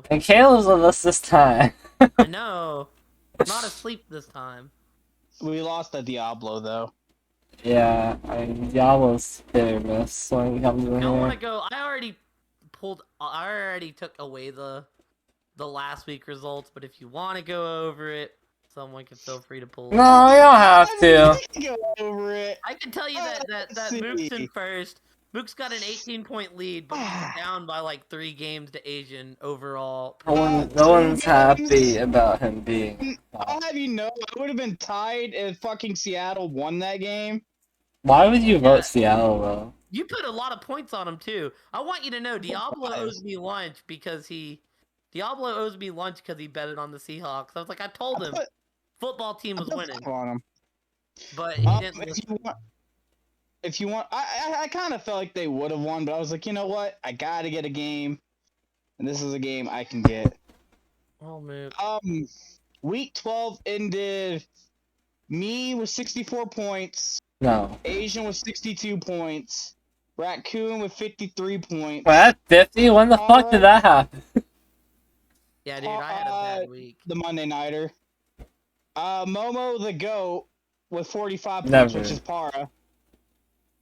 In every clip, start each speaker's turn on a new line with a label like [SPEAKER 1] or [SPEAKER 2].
[SPEAKER 1] know.
[SPEAKER 2] And Caleb's with us this time.
[SPEAKER 1] I know. I'm not asleep this time.
[SPEAKER 3] We lost a Diablo though.
[SPEAKER 2] Yeah, Diablo's hit or miss when he comes in
[SPEAKER 1] I don't want to
[SPEAKER 2] here.
[SPEAKER 1] go. I already took away the last week results, but if you want to go over it, someone can feel free to pull.
[SPEAKER 2] No, you don't have to.
[SPEAKER 3] Go over it.
[SPEAKER 1] I can tell you that Mook's in first. Mook's got an 18-point lead, but he's down by like 3 games to Asian overall.
[SPEAKER 2] No one's happy about him being.
[SPEAKER 3] I'll have you know, I would have been tied if fucking Seattle won that game.
[SPEAKER 2] Why would you vote Seattle though?
[SPEAKER 1] You put a lot of points on him too. I want you to know Diablo owes me lunch because he betted on the Seahawks. I was like, I told him football team was winning,
[SPEAKER 3] On him.
[SPEAKER 1] but he didn't listen.
[SPEAKER 3] If you want, I kind of felt like they would have won, but I was like, you know what? I gotta get a game, and this is a game I can get.
[SPEAKER 1] Oh man.
[SPEAKER 3] Week 12 ended. Me with 64 points.
[SPEAKER 2] No.
[SPEAKER 3] Asian with 62 points. Raccoon with 53 points.
[SPEAKER 2] Well, that's 50? When the fuck did that happen?
[SPEAKER 1] Yeah, dude, I had a bad week.
[SPEAKER 3] The Monday Nighter. Momo the GOAT with 45 points,
[SPEAKER 2] Never.
[SPEAKER 3] which is Para.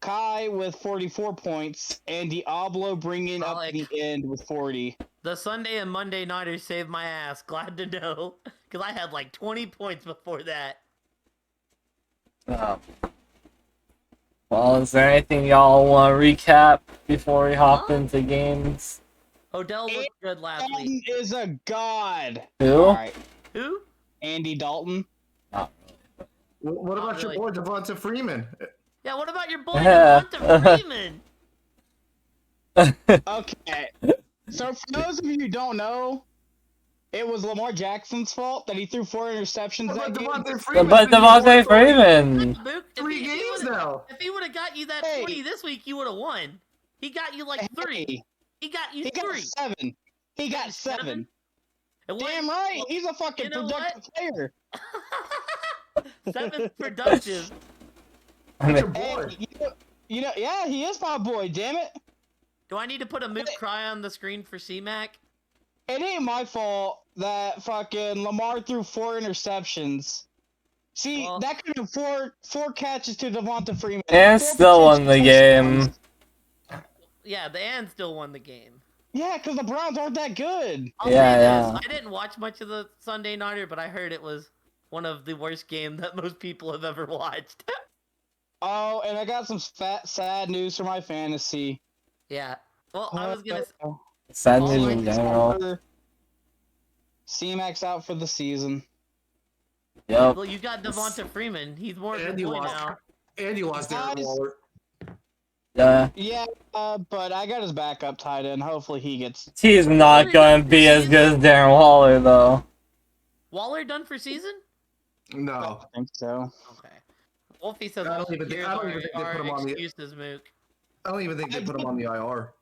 [SPEAKER 3] Kai with 44 points, and Diablo bringing up the end with 40.
[SPEAKER 1] The Sunday and Monday Nighters saved my ass. Glad to know, because I had like 20 points before that.
[SPEAKER 2] Well, is there anything y'all want to recap before we hop into games?
[SPEAKER 1] Odell looked good last week.
[SPEAKER 3] Dalton is a god.
[SPEAKER 2] Who?
[SPEAKER 3] Alright.
[SPEAKER 1] Who?
[SPEAKER 3] Andy Dalton.
[SPEAKER 2] Not
[SPEAKER 4] What about your boy Devonta Freeman?
[SPEAKER 1] Yeah, what about your boy Devonta Freeman?
[SPEAKER 3] Okay. So for those of you who don't know, it was Lamar Jackson's fault that he threw 4 interceptions that game.
[SPEAKER 2] But Devonta Freeman!
[SPEAKER 1] Luke,
[SPEAKER 4] 3 games now.
[SPEAKER 1] If he would have got you that 20 this week, you would have won. He got you like 3.
[SPEAKER 3] Hey,
[SPEAKER 1] He got you
[SPEAKER 3] he
[SPEAKER 1] 3.
[SPEAKER 3] got 7. He got 7.
[SPEAKER 1] And what-
[SPEAKER 3] Damn right, he's a fucking
[SPEAKER 1] You know
[SPEAKER 3] productive player.
[SPEAKER 1] 7 productive.
[SPEAKER 4] That's your boy.
[SPEAKER 3] Hey, you know, yeah, he is my boy. Damn it.
[SPEAKER 1] Do I need to put a Mook cry on the screen for C-Mac?
[SPEAKER 3] It ain't my fault that fucking Lamar threw 4 interceptions. See, that could have four catches to Devonta Freeman.
[SPEAKER 2] And still won the game.
[SPEAKER 1] Yeah, the and still won the game.
[SPEAKER 3] Yeah, because the Browns aren't that good.
[SPEAKER 1] I'll say this. I didn't watch much of the Sunday Nighter, but I heard it was one of the worst games that most people have ever watched.
[SPEAKER 3] Oh, and I got some sad news for my fantasy.
[SPEAKER 1] Yeah. Well, I was gonna.
[SPEAKER 2] Sad news in general.
[SPEAKER 3] C-Max out for the season.
[SPEAKER 2] Yep.
[SPEAKER 1] Well, you got Devonta Freeman. He's more of a boy now.
[SPEAKER 4] And you lost Darren Waller.
[SPEAKER 2] Yeah.
[SPEAKER 3] Yeah, but I got his backup tight end. Hopefully he gets...
[SPEAKER 2] He's not going to be as good as Darren Waller, though.
[SPEAKER 1] Waller done for season?
[SPEAKER 4] No.
[SPEAKER 3] I don't think so.
[SPEAKER 1] Okay. Wolfie says
[SPEAKER 4] I don't even think they put him on the...
[SPEAKER 1] excuses, Mook.
[SPEAKER 4] I don't even think they put him on the IR.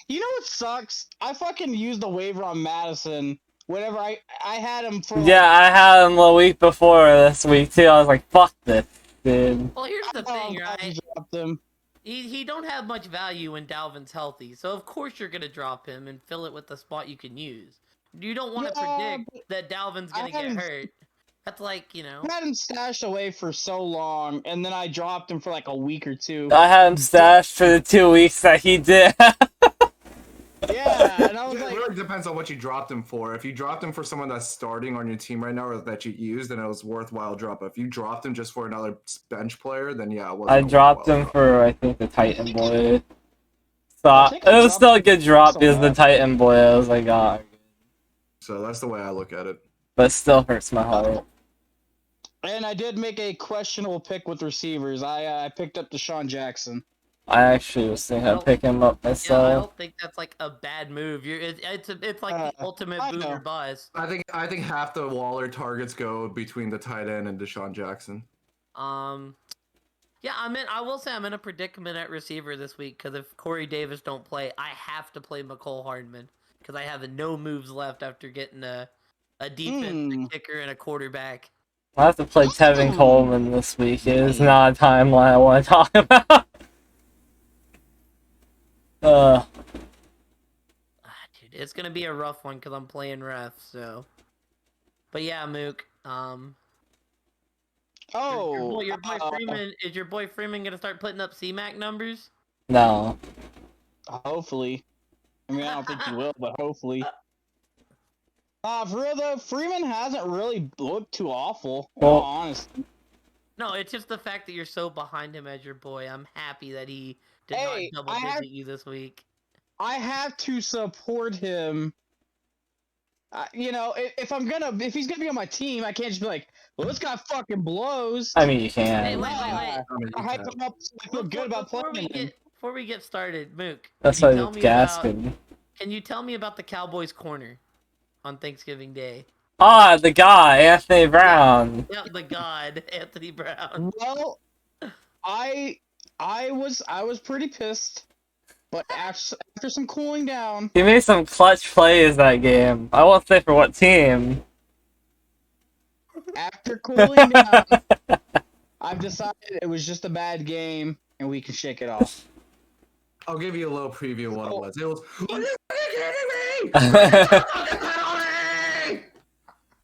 [SPEAKER 3] You know what sucks? I fucking used the waiver on Madison whenever I had him for...
[SPEAKER 2] Yeah, I had him the week before this week, too. I was like, fuck this, dude.
[SPEAKER 1] Well, here's the thing, right?
[SPEAKER 3] Dropped him.
[SPEAKER 1] He don't have much value when Dalvin's healthy, so of course you're gonna drop him and fill it with the spot you can use. You don't want to predict that Dalvin's gonna get hurt. That's like, you know.
[SPEAKER 3] I had him stashed away for so long, and then I dropped him for like a week or 2.
[SPEAKER 2] I had him stashed for the 2 weeks that he did.
[SPEAKER 3] Yeah, and I was like...
[SPEAKER 4] It really depends on what you dropped him for. If you dropped him for someone that's starting on your team right now or that you used, then it was worthwhile drop. If you dropped him just for another bench player, then yeah, it wasn't.
[SPEAKER 2] I dropped him for, I think, the Titan boy. So it was still a good drop because the Titan boy, I was like, ah.
[SPEAKER 4] So that's the way I look at it.
[SPEAKER 2] But it still hurts my heart.
[SPEAKER 3] And I did make a questionable pick with receivers. I picked up Deshaun Jackson.
[SPEAKER 2] I actually was thinking I'd pick him up myself.
[SPEAKER 1] Yeah, I don't think that's like a bad move. It's like the ultimate boom or bust.
[SPEAKER 4] I think half the Waller targets go between the tight end and Deshaun Jackson.
[SPEAKER 1] Yeah, I will say I'm in a predicament at receiver this week because if Corey Davis don't play, I have to play McCole Hardman because I have no moves left after getting a defense, a kicker, and a quarterback.
[SPEAKER 2] I have to play Tevin Coleman this week. It is not a timeline I want to talk about.
[SPEAKER 1] Dude, It's gonna be a rough one because I'm playing ref. So, but yeah, Mook. Your boy Freeman is your boy Freeman gonna start putting up CMAC numbers?
[SPEAKER 2] No.
[SPEAKER 3] Hopefully. I mean, I don't think he will, but hopefully. For real though, Freeman hasn't really looked too awful. In all honesty.
[SPEAKER 1] No, it's just the fact that you're so behind him as your boy. I'm happy that he did not double digit you this week.
[SPEAKER 3] I have to support him. You know, if he's gonna be on my team, I can't just be like, well, this guy fucking blows.
[SPEAKER 2] I mean, you can.
[SPEAKER 1] Hey, wait.
[SPEAKER 3] I hype him up. So I feel good about playing him.
[SPEAKER 1] Before we get started, Mook.
[SPEAKER 2] That's why it's Gaskin.
[SPEAKER 1] Can you tell me about the Cowboys corner on Thanksgiving Day?
[SPEAKER 2] Ah, the guy, Anthony Brown.
[SPEAKER 1] Yeah, the god, Anthony Brown.
[SPEAKER 3] Well, I was pretty pissed. But after some cooling down...
[SPEAKER 2] He made some clutch plays that game. I won't say for what team.
[SPEAKER 3] After cooling down, I've decided it was just a bad game, and we can shake it off.
[SPEAKER 4] I'll give you a little preview of what it was. It was... Are you kidding me?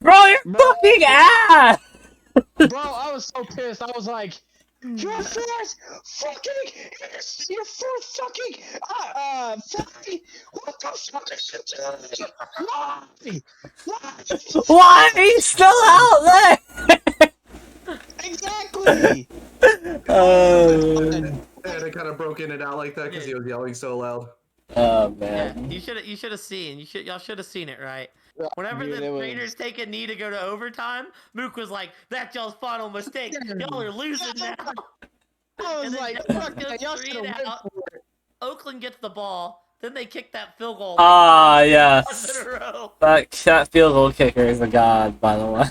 [SPEAKER 2] Bro, you're fucking ass!
[SPEAKER 3] Bro, I was so pissed. I was like... Your fourth fucking what the fuck is it?
[SPEAKER 2] Why? He's still out there!
[SPEAKER 3] Exactly!
[SPEAKER 4] And it kind of broke in and out like that because he was yelling so loud.
[SPEAKER 2] Oh man.
[SPEAKER 1] Yeah, you should have seen. Y'all should have seen it, right? Whenever the trainers take a knee to go to overtime, Mook was like, "That's y'all's final mistake. Y'all are losing now."
[SPEAKER 3] I was like, "Fuck that! Y'all should have went for it."
[SPEAKER 1] Oakland gets the ball, then they kick that field goal.
[SPEAKER 2] Ah, yes.
[SPEAKER 1] In a row.
[SPEAKER 2] That field goal kicker is a god, by the way.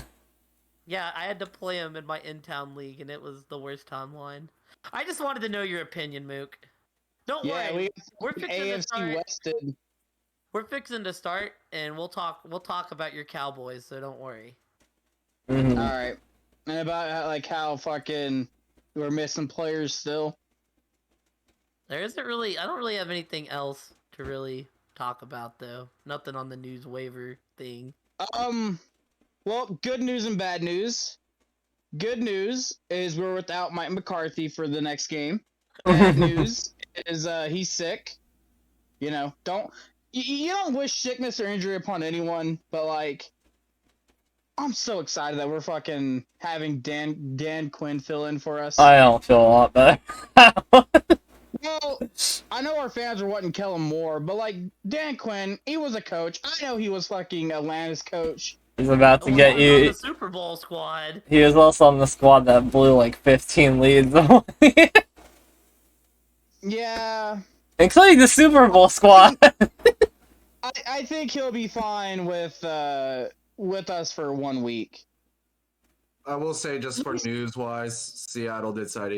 [SPEAKER 1] Yeah, I had to play him in my in-town league, and it was the worst timeline. I just wanted to know your opinion, Mook. Don't worry, we're fixing to start.
[SPEAKER 3] Wested.
[SPEAKER 1] We're fixing to start, and we'll talk about your Cowboys. So don't worry.
[SPEAKER 2] Mm-hmm.
[SPEAKER 3] All right, and about like how fucking we're missing players still.
[SPEAKER 1] There isn't really. I don't really have anything else to really talk about though. Nothing on the news waiver thing.
[SPEAKER 3] Well, good news and bad news. Good news is we're without Mike McCarthy for the next game. Bad news is he's sick. You know, you don't wish sickness or injury upon anyone, but like, I'm so excited that we're fucking having Dan Quinn fill in for us.
[SPEAKER 2] I don't feel a lot better.
[SPEAKER 3] Well, I know our fans are wanting Kellen Moore, but like Dan Quinn, he was a coach. I know he was fucking Atlanta's coach.
[SPEAKER 2] He's about to get you.
[SPEAKER 1] On the Super Bowl squad.
[SPEAKER 2] He was also on the squad that blew like 15 leads.
[SPEAKER 3] Yeah.
[SPEAKER 2] Including the Super Bowl squad.
[SPEAKER 3] I think he'll be fine with us for 1 week.
[SPEAKER 4] I will say, just for news-wise, Seattle did sign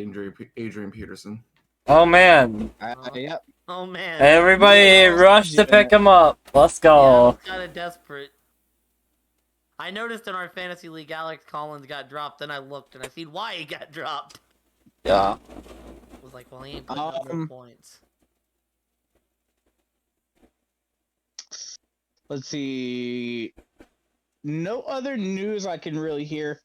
[SPEAKER 4] Adrian Peterson.
[SPEAKER 2] Oh man.
[SPEAKER 3] Yep.
[SPEAKER 1] Oh man.
[SPEAKER 2] Everybody rushed to pick him up. Let's go.
[SPEAKER 1] Yeah, kind of desperate. I noticed in our fantasy league, Alex Collins got dropped. Then I looked and I seen why he got dropped.
[SPEAKER 2] Yeah.
[SPEAKER 1] I was like, well, he ain't putting up no points.
[SPEAKER 3] Let's see. No other news I can really hear.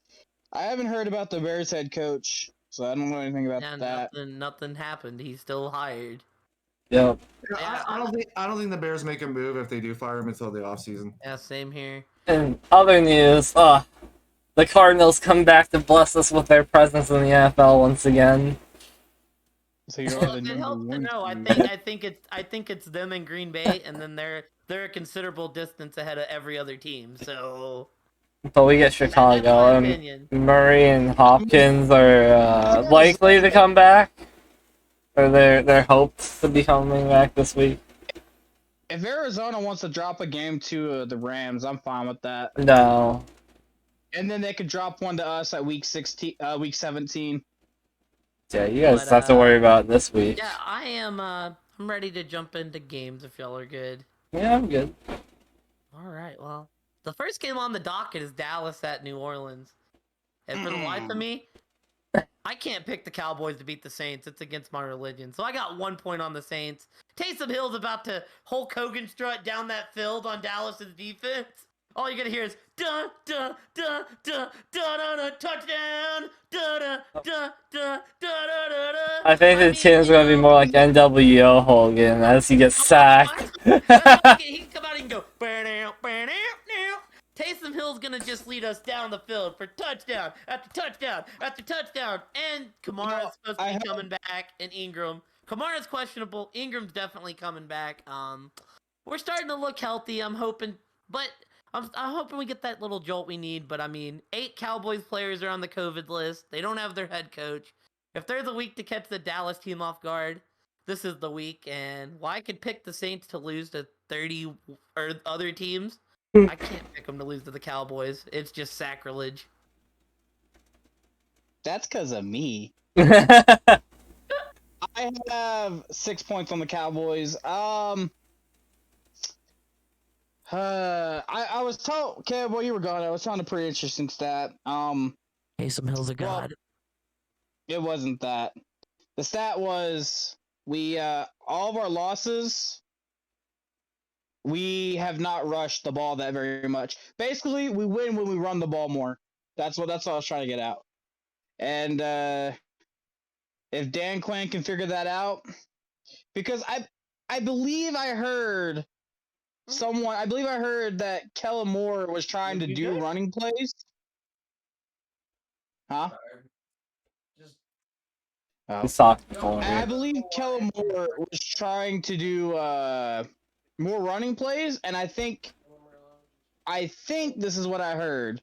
[SPEAKER 3] I haven't heard about the Bears head coach, so I don't know anything about that.
[SPEAKER 1] Nothing happened. He's still hired.
[SPEAKER 2] Yep.
[SPEAKER 4] I don't think the Bears make a move if they do fire him until the offseason.
[SPEAKER 1] Yeah, same here.
[SPEAKER 2] In other news, the Cardinals come back to bless us with their presence in the NFL once again.
[SPEAKER 3] So you're
[SPEAKER 1] Well, it helps to know. I think it's them and Green Bay, and then they're a considerable distance ahead of every other team. So.
[SPEAKER 2] But we get Chicago, and Murray and Hopkins are likely to come back. Or they're hoped to be coming back this week.
[SPEAKER 3] If Arizona wants to drop a game to the Rams, I'm fine with that.
[SPEAKER 2] No.
[SPEAKER 3] And then they could drop one to us at week 17.
[SPEAKER 2] Yeah, you guys have to worry about this week.
[SPEAKER 1] Yeah, I am. I'm ready to jump into games if y'all are good.
[SPEAKER 2] Yeah, I'm good.
[SPEAKER 1] All right. Well, the first game on the docket is Dallas at New Orleans, and for the life of me, I can't pick the Cowboys to beat the Saints. It's against my religion. So I got 1 point on the Saints. Taysom Hill's about to Hulk Hogan strut down that field on Dallas's defense. All you're gonna hear is da da da da da da da touchdown da da da da da da da.
[SPEAKER 2] I think the team's gonna be more like NWO Hogan as he gets sacked.
[SPEAKER 1] He can come out and go. Taysom Hill's gonna just lead us down the field for touchdown after touchdown after touchdown, and Kamara's supposed to be coming back, and Ingram. Kamara's questionable. Ingram's definitely coming back. We're starting to look healthy. I'm hoping, but I'm hoping we get that little jolt we need. But I mean, 8 Cowboys players are on the COVID list. They don't have their head coach. If there's a week to catch the Dallas team off guard, this is the week. And while I could pick the Saints to lose to 30 or other teams, I can't pick them to lose to the Cowboys. It's just sacrilege.
[SPEAKER 3] That's because of me. I have 6 points on the Cowboys. I was told, okay, well, you were gone. I was found a pretty interesting stat.
[SPEAKER 1] Taysom Hill's a god.
[SPEAKER 3] It wasn't that. The stat was we all of our losses, we have not rushed the ball that very much. Basically, we win when we run the ball more. That's what I was trying to get out. And if Dan Quinn can figure that out, because I believe I heard that Kellen Moore was trying to do running plays. Huh? I believe Kellen Moore was trying to do more running plays, and I think this is what I heard.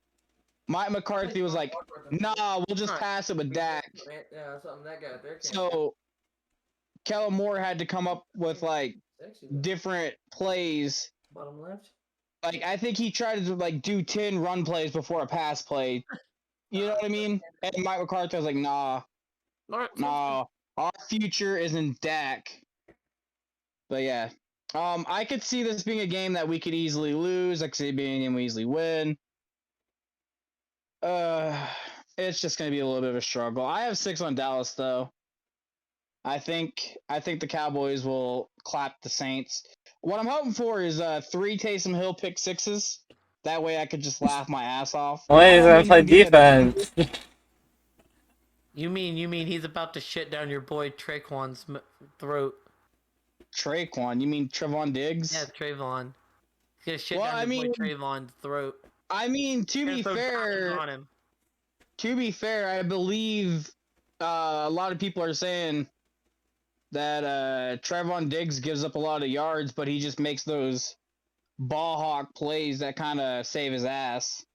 [SPEAKER 3] Mike McCarthy was like, "Nah, we'll just pass it with Dak." So Kellen Moore had to come up with like different plays.
[SPEAKER 1] Bottom left.
[SPEAKER 3] Like I think he tried to like do 10 run plays before a pass play. You know what I mean? And Mike McCarthy was like, "Nah, our future is in Dak." But yeah, I could see this being a game that we could easily lose. I could see it being a game we easily win. It's just gonna be a little bit of a struggle. I have 6 on Dallas though. I think the Cowboys will clap the Saints. What I'm hoping for is 3 Taysom Hill pick sixes. That way I could just laugh my ass off.
[SPEAKER 2] Well, he's gonna play defense.
[SPEAKER 1] You mean he's about to shit down your boy Traquan's throat?
[SPEAKER 3] Traquan? You mean Trevon Diggs?
[SPEAKER 1] Yeah, Trayvon. He's gonna shit down your boy Trayvon's throat.
[SPEAKER 3] I mean, to be fair, I believe a lot of people are saying that Trevon Diggs gives up a lot of yards, but he just makes those ball hawk plays that kind of save his ass.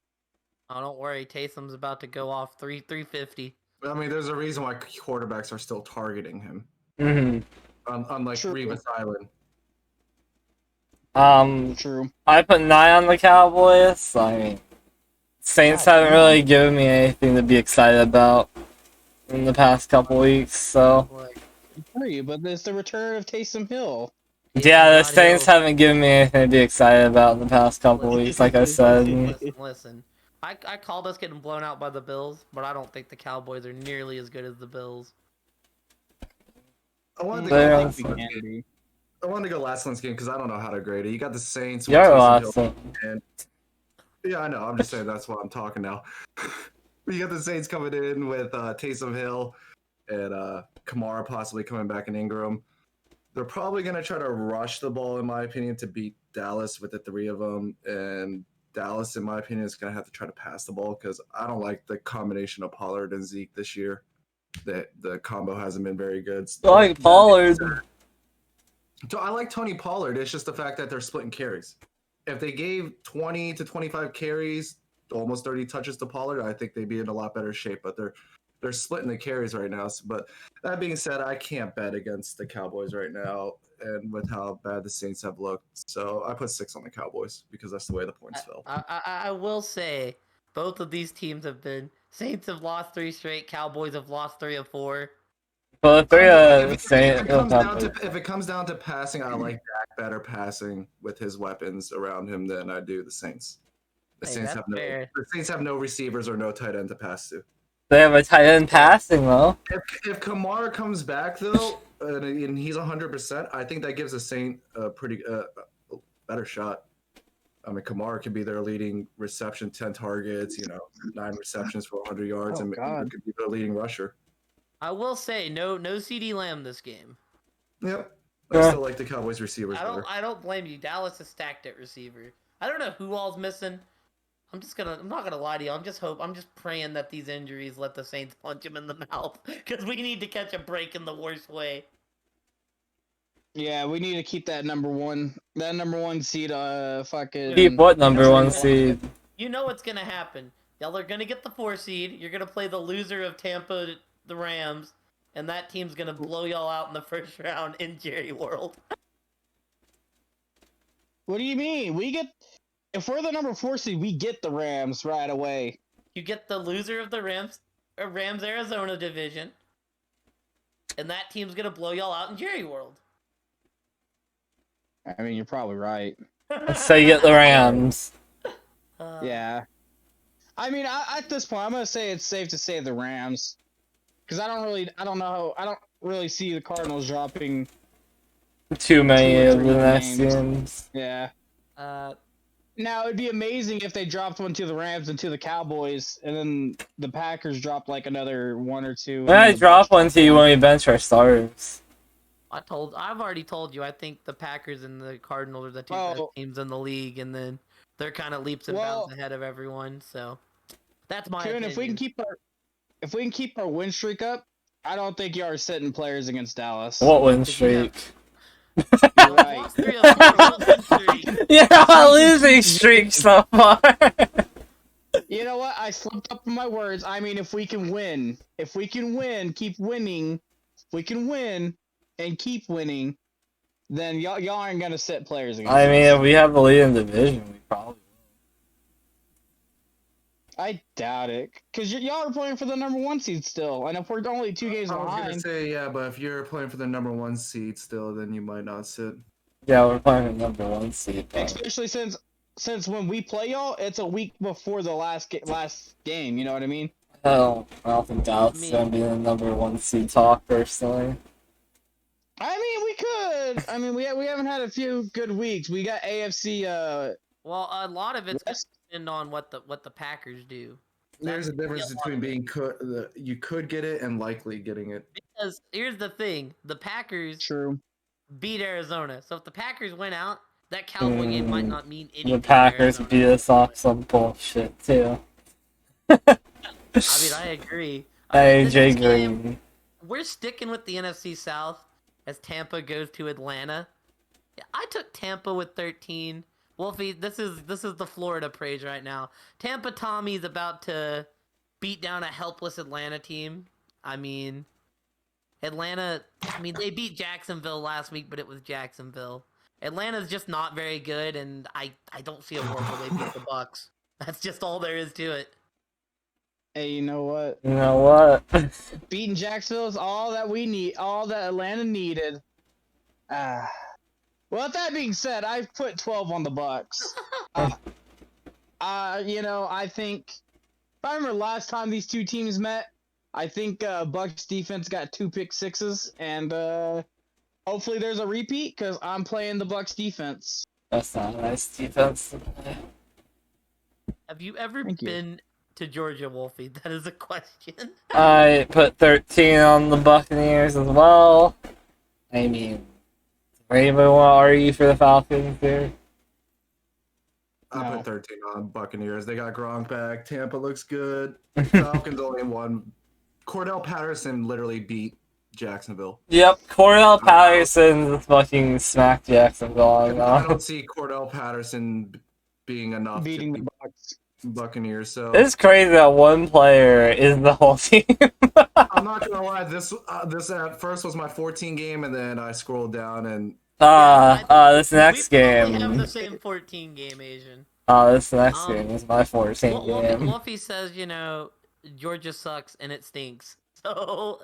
[SPEAKER 1] Oh, don't worry. Taysom's about to go off 350.
[SPEAKER 4] I mean, there's a reason why quarterbacks are still targeting him.
[SPEAKER 2] Mm-hmm.
[SPEAKER 4] Unlike Revis Island.
[SPEAKER 3] True.
[SPEAKER 2] I put 9 on the Cowboys. I mean, Saints haven't really given me anything to be excited about in the past couple weeks, so.
[SPEAKER 3] But there's the return of Taysom Hill.
[SPEAKER 2] Yeah, the Saints haven't given me anything to be excited about in the past couple weeks, like I said.
[SPEAKER 1] Listen. I called us getting blown out by the Bills, but I don't think the Cowboys are nearly as good as the Bills.
[SPEAKER 4] I wanted to go last month's game because I don't know how to grade it. You got the Saints.
[SPEAKER 2] You're awesome.
[SPEAKER 4] Yeah, I know. I'm just saying that's why I'm talking now. You got the Saints coming in with Taysom Hill and Kamara possibly coming back in Ingram. They're probably going to try to rush the ball, in my opinion, to beat Dallas with the 3 of them. And Dallas, in my opinion, is going to have to try to pass the ball because I don't like the combination of Pollard and Zeke this year. The combo hasn't been very good.
[SPEAKER 2] I like Pollard.
[SPEAKER 4] So I like Tony Pollard. It's just the fact that they're splitting carries. If they gave 20 to 25 carries, almost 30 touches to Pollard, I think they'd be in a lot better shape. But they're splitting the carries right now. But that being said, I can't bet against the Cowboys right now, and with how bad the Saints have looked. So I put 6 on the Cowboys because that's the way the points fell.
[SPEAKER 1] I will say both of these teams have been. Saints have lost 3 straight. Cowboys have lost 3 of 4.
[SPEAKER 2] Well,
[SPEAKER 4] if it comes down to passing, I like Dak better passing with his weapons around him than I do the Saints. The Saints have no receivers or no tight end to pass to.
[SPEAKER 2] They have a tight end passing though.
[SPEAKER 4] If Kamara comes back though, and he's 100%, I think that gives the Saint a pretty better shot. I mean, Kamara could be their leading reception, 10 targets, 9 receptions for 100 yards, and
[SPEAKER 3] God.
[SPEAKER 4] could be their leading rusher.
[SPEAKER 1] I will say no CeeDee Lamb this game.
[SPEAKER 4] Yep. I still like the Cowboys receivers better.
[SPEAKER 1] I don't blame you. Dallas is stacked at receiver. I don't know who all's missing. I'm not gonna lie to you. I'm just praying that these injuries let the Saints punch him in the mouth because we need to catch a break in the worst way.
[SPEAKER 3] Yeah, we need to keep that number one seed. Fucking.
[SPEAKER 2] Keep what number 1 seed?
[SPEAKER 1] You know what's gonna happen. Y'all are gonna get the 4 seed. You're gonna play the loser of Tampa, the Rams, and that team's gonna blow y'all out in the first round in Jerry World.
[SPEAKER 3] What do you mean? If we're the number 4 seed, we get the Rams right away.
[SPEAKER 1] You get the loser of the Rams Arizona division, and that team's gonna blow y'all out in Jerry World.
[SPEAKER 3] I mean, you're probably right.
[SPEAKER 2] So you get the Rams.
[SPEAKER 3] Yeah. I mean, at this point, I'm gonna say it's safe to say the Rams, because I don't really see the Cardinals dropping
[SPEAKER 2] Too many
[SPEAKER 3] 2 or
[SPEAKER 2] of
[SPEAKER 3] 3
[SPEAKER 2] the next
[SPEAKER 3] games.
[SPEAKER 2] games.
[SPEAKER 3] Yeah. Now it'd be amazing if they dropped one to the Rams and to the Cowboys, and then the Packers dropped like another 1 or 2.
[SPEAKER 2] When I drop one to you when we bench our starters.
[SPEAKER 1] I've already told you. I think the Packers and the Cardinals are the two best teams in the league, and then they're kind of leaps and bounds ahead of everyone. So that's my opinion.
[SPEAKER 3] If we can keep our win streak up, I don't think you are sitting players against Dallas.
[SPEAKER 2] What win streak?
[SPEAKER 3] You're right.
[SPEAKER 2] You're on a losing streak so far.
[SPEAKER 3] You know what? I slipped up on my words. I mean, if we can win, keep winning, we can win and keep winning, then y'all aren't gonna sit players against
[SPEAKER 2] I mean,
[SPEAKER 3] us.
[SPEAKER 2] if we have the lead in division, we probably
[SPEAKER 3] I doubt it, because y'all are playing for the number 1 seed still, and if we're only 2 games
[SPEAKER 4] I was
[SPEAKER 3] behind.
[SPEAKER 4] gonna say, yeah, but if you're playing for the number 1 seed still, then you might not sit.
[SPEAKER 2] Yeah, we're playing the number 1 seed.
[SPEAKER 3] Especially since when we play y'all, it's a week before the last game. You know what I mean?
[SPEAKER 2] I don't think Dallas is gonna be the number 1 seed talk personally.
[SPEAKER 3] I mean, we could. I mean, we haven't had a few good weeks. We got AFC.
[SPEAKER 1] Well, a lot of it's going to depend on what the Packers do.
[SPEAKER 4] There's a difference between you could get it and likely getting it.
[SPEAKER 1] Because here's the thing: the Packers beat Arizona. So if the Packers win out, that Cowboy game might not mean anything.
[SPEAKER 2] The Packers beat us off some bullshit too.
[SPEAKER 1] I mean, I agree.
[SPEAKER 2] AJ Green.
[SPEAKER 1] Game, we're sticking with the NFC South as Tampa goes to Atlanta. Yeah, I took Tampa with 13. Wolfie, this is the Florida praise right now. Tampa Tommy's about to beat down a helpless Atlanta team. I mean, Atlanta. I mean, they beat Jacksonville last week, but it was Jacksonville. Atlanta's just not very good, and I don't see a world where they beat the Bucks. That's just all there is to it.
[SPEAKER 3] Hey, you know what?
[SPEAKER 2] You know what?
[SPEAKER 3] Beating Jacksonville is all that we need, all that Atlanta needed. Well, with that being said, I've put 12 on the Bucks. I think if I remember last time these two teams met, I think Bucks defense got 2 pick sixes, and hopefully there's a repeat because I'm playing the Bucks defense.
[SPEAKER 2] That's not a nice defense to play.
[SPEAKER 1] Have you ever been to Georgia, Wolfie? That is a question.
[SPEAKER 2] I put 13 on the Buccaneers as well. I mean, anybody want to argue for the Falcons here?
[SPEAKER 4] I put 13 on Buccaneers. They got Gronk back. Tampa looks good. Falcons only won. Cordell Patterson literally beat Jacksonville.
[SPEAKER 2] Yep, Cordell Patterson fucking smacked Jacksonville.
[SPEAKER 4] I don't see Cordell Patterson being enough
[SPEAKER 3] beating
[SPEAKER 4] to beat
[SPEAKER 3] the
[SPEAKER 4] Buccaneers. So
[SPEAKER 2] it's crazy that one player is the whole team.
[SPEAKER 4] I'm not gonna lie. This at first was my 14 game, and then I scrolled down and
[SPEAKER 2] this next game.
[SPEAKER 1] We have the same 14 game, Asian.
[SPEAKER 2] This next game is my 14 game.
[SPEAKER 1] Wolfie says, Georgia sucks and it stinks. So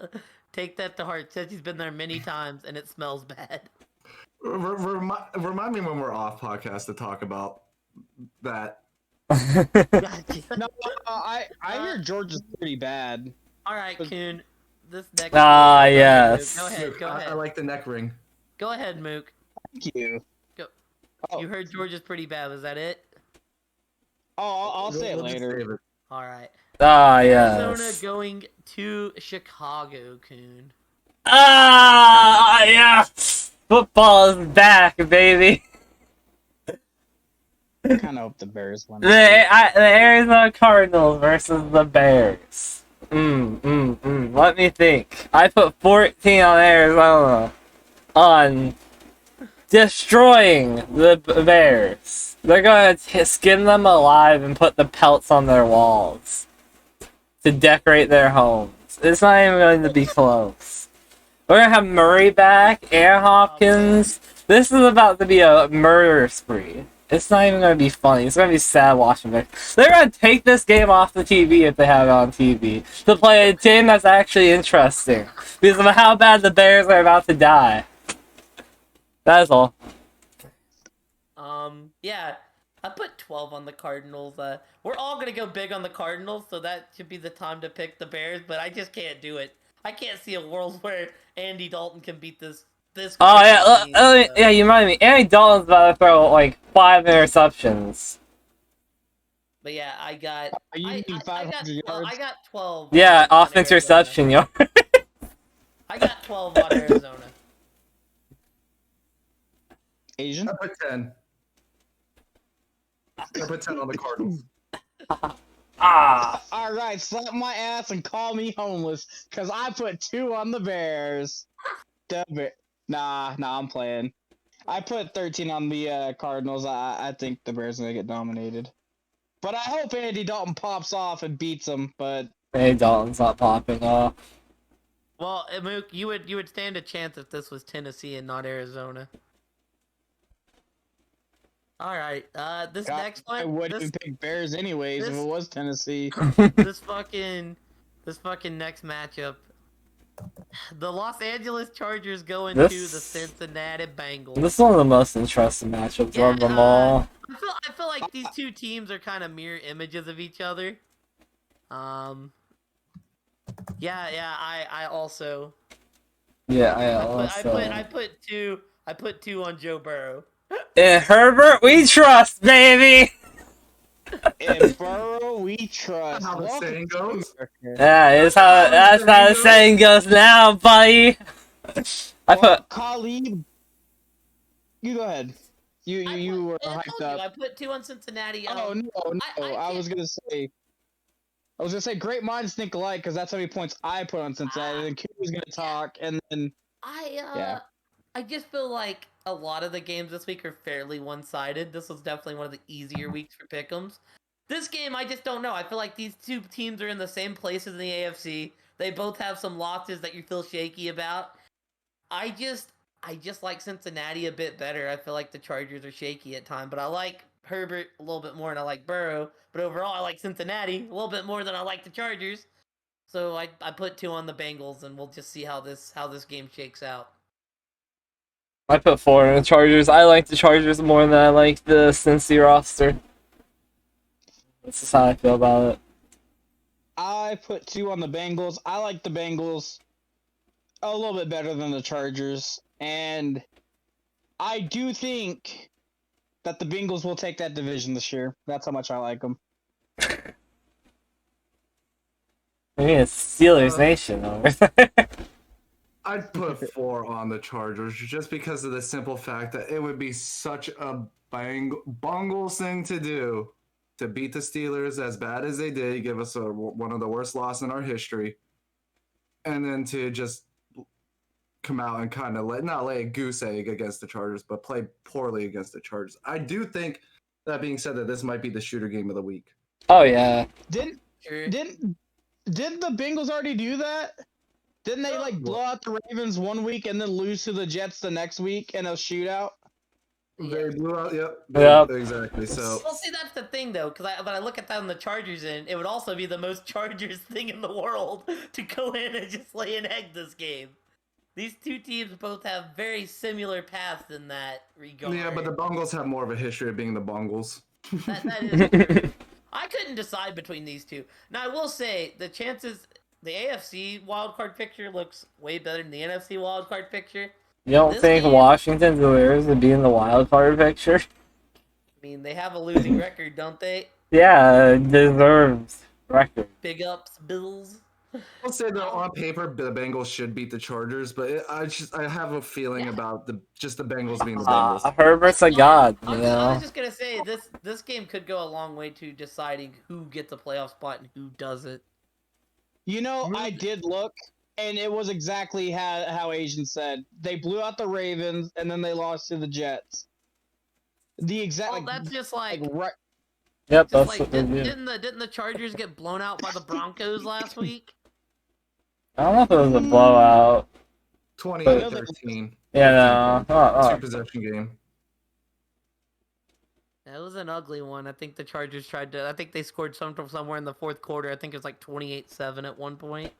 [SPEAKER 1] take that to heart. Says he's been there many times and it smells bad.
[SPEAKER 4] Remind me when we're off podcast to talk about that.
[SPEAKER 3] No, I hear Georgia's pretty bad.
[SPEAKER 1] All right, Coon. This next.
[SPEAKER 2] Ah,
[SPEAKER 1] Go ahead, Mook.
[SPEAKER 2] yes.
[SPEAKER 1] Go ahead.
[SPEAKER 4] Luke,
[SPEAKER 1] Go ahead.
[SPEAKER 4] I like the neck ring.
[SPEAKER 1] Go ahead, Mook.
[SPEAKER 3] Thank you.
[SPEAKER 1] Go.
[SPEAKER 3] Oh.
[SPEAKER 1] You heard Georgia's pretty bad. Was that it?
[SPEAKER 3] Oh, I'll say it
[SPEAKER 4] We'll just
[SPEAKER 3] later.
[SPEAKER 4] save it.
[SPEAKER 1] All right.
[SPEAKER 2] Ah,
[SPEAKER 1] Arizona
[SPEAKER 2] yes.
[SPEAKER 1] going to Chicago, Coon.
[SPEAKER 2] Ah, yes. Football is back, baby.
[SPEAKER 3] I kind of hope the Bears win.
[SPEAKER 2] The Arizona Cardinals versus the Bears. Let me think. I put 14 on Arizona on destroying the Bears. They're gonna skin them alive and put the pelts on their walls to decorate their homes. It's not even going to be close. We're gonna have Murray back and Hopkins. This is about to be a murder spree. It's not even gonna be funny. It's gonna be sad watching it. They're gonna take this game off the TV if they have it on TV to play a game that's actually interesting because of how bad the Bears are about to die. That is all.
[SPEAKER 1] Yeah, I put 12 on the Cardinals. We're all gonna go big on the Cardinals, so that should be the time to pick the Bears. But I just can't do it. I can't see a world where Andy Dalton can beat this.
[SPEAKER 2] Oh yeah,
[SPEAKER 1] Cardinals team, so.
[SPEAKER 2] yeah. You remind me. Andy Dalton's about to throw like 5 interceptions.
[SPEAKER 1] But yeah, I got.
[SPEAKER 3] You
[SPEAKER 1] I
[SPEAKER 3] need 500
[SPEAKER 1] got,
[SPEAKER 3] yards?
[SPEAKER 1] I got 12.
[SPEAKER 2] Yeah,
[SPEAKER 1] on
[SPEAKER 2] offense
[SPEAKER 1] Arizona.
[SPEAKER 2] reception, yo.
[SPEAKER 1] I got 12 on Arizona.
[SPEAKER 3] Asian?
[SPEAKER 4] I put 10. I put 10 on the Cardinals.
[SPEAKER 2] Ah.
[SPEAKER 3] All right, slap my ass and call me homeless, cause I put 2 on the Bears. Nah, I'm playing. I put 13 on the Cardinals. I think the Bears are gonna get dominated, but I hope Andy Dalton pops off and beats them. But
[SPEAKER 2] Andy Dalton's not popping off.
[SPEAKER 1] Well, Mook, you would stand a chance if this was Tennessee and not Arizona. All right, this next one.
[SPEAKER 3] I wouldn't even pick Bears anyways if it was Tennessee.
[SPEAKER 1] This fucking next matchup. The Los Angeles Chargers going to the Cincinnati Bengals.
[SPEAKER 2] This is one of the most interesting matchups of them all.
[SPEAKER 1] I feel like these two teams are kind of mirror images of each other. Yeah, I also.
[SPEAKER 2] Yeah,
[SPEAKER 1] I put two on Joe Burrow.
[SPEAKER 2] In Herbert, we trust, baby.
[SPEAKER 3] In Burrow, we trust.
[SPEAKER 4] How the saying goes.
[SPEAKER 2] That's how the saying goes now, buddy.
[SPEAKER 3] Khalid. You go ahead. You were hyped up.
[SPEAKER 1] I put 2 on Cincinnati.
[SPEAKER 3] Oh no! I was gonna say great minds think alike because that's how many points I put on Cincinnati. And then Q was gonna talk, and then
[SPEAKER 1] I just feel like a lot of the games this week are fairly one-sided. This was definitely one of the easier weeks for pick'ems. This game, I just don't know. I feel like these two teams are in the same places in the AFC. They both have some losses that you feel shaky about. I just like Cincinnati a bit better. I feel like the Chargers are shaky at times, but I like Herbert a little bit more, and I like Burrow. But overall, I like Cincinnati a little bit more than I like the Chargers. So I put 2 on the Bengals, and we'll just see how this game shakes out.
[SPEAKER 2] I put 4 on the Chargers. I like the Chargers more than I like the Cincy roster. That's just how I feel about it.
[SPEAKER 3] I put 2 on the Bengals. I like the Bengals a little bit better than the Chargers, and I do think that the Bengals will take that division this year. That's how much I like them.
[SPEAKER 2] I mean, it's Steelers Nation over there.
[SPEAKER 4] I'd put 4 on the Chargers just because of the simple fact that it would be such a bungles thing to do to beat the Steelers as bad as they did, give us one of the worst losses in our history, and then to just come out and kind of not lay a goose egg against the Chargers, but play poorly against the Chargers. I do think, that being said, that this might be the shooter game of the week.
[SPEAKER 2] Oh yeah.
[SPEAKER 3] Didn't the Bengals already do that? Didn't they blow out the Ravens one week and then lose to the Jets the next week in a shootout?
[SPEAKER 4] They blew out.
[SPEAKER 2] Yep.
[SPEAKER 4] Exactly. So.
[SPEAKER 1] Well, see, that's the thing though, because when I look at that on the Chargers end, it would also be the most Chargers thing in the world to go in and just lay an egg this game. These two teams both have very similar paths in that regard.
[SPEAKER 4] Yeah, but the Bungles have more of a history of being the Bungles.
[SPEAKER 1] That is true. I couldn't decide between these two. Now I will say the chances, the AFC wildcard picture looks way better than the NFC wildcard picture.
[SPEAKER 2] You don't
[SPEAKER 1] This
[SPEAKER 2] think
[SPEAKER 1] game,
[SPEAKER 2] Washington deserves to be in the wild card picture?
[SPEAKER 1] I mean, they have a losing record, don't they?
[SPEAKER 2] Yeah, deserves record.
[SPEAKER 1] Big ups, Bills.
[SPEAKER 4] I'll say that on paper, the Bengals should beat the Chargers, but I have a feeling
[SPEAKER 1] Yeah.
[SPEAKER 4] about the Bengals being the Bengals.
[SPEAKER 2] Herbert's a god,
[SPEAKER 1] I
[SPEAKER 2] you
[SPEAKER 1] was, I was
[SPEAKER 2] know.
[SPEAKER 1] just gonna say this game could go a long way to deciding who gets a playoff spot and who doesn't.
[SPEAKER 3] You know, I did look, and it was exactly how Asian said. They blew out the Ravens, and then they lost to the Jets. The exact
[SPEAKER 1] Well, that's just like
[SPEAKER 3] right.
[SPEAKER 2] Yep,
[SPEAKER 1] just
[SPEAKER 2] that's
[SPEAKER 1] like
[SPEAKER 2] what they do.
[SPEAKER 1] didn't the Chargers get blown out by the Broncos last week?
[SPEAKER 2] I don't know if it was a blowout.
[SPEAKER 4] 28-13.
[SPEAKER 2] Yeah, no.
[SPEAKER 4] Two possession game.
[SPEAKER 1] It was an ugly one. I think the Chargers tried to. I think they scored somewhere in the fourth quarter. I think it was like 28-7 at one point.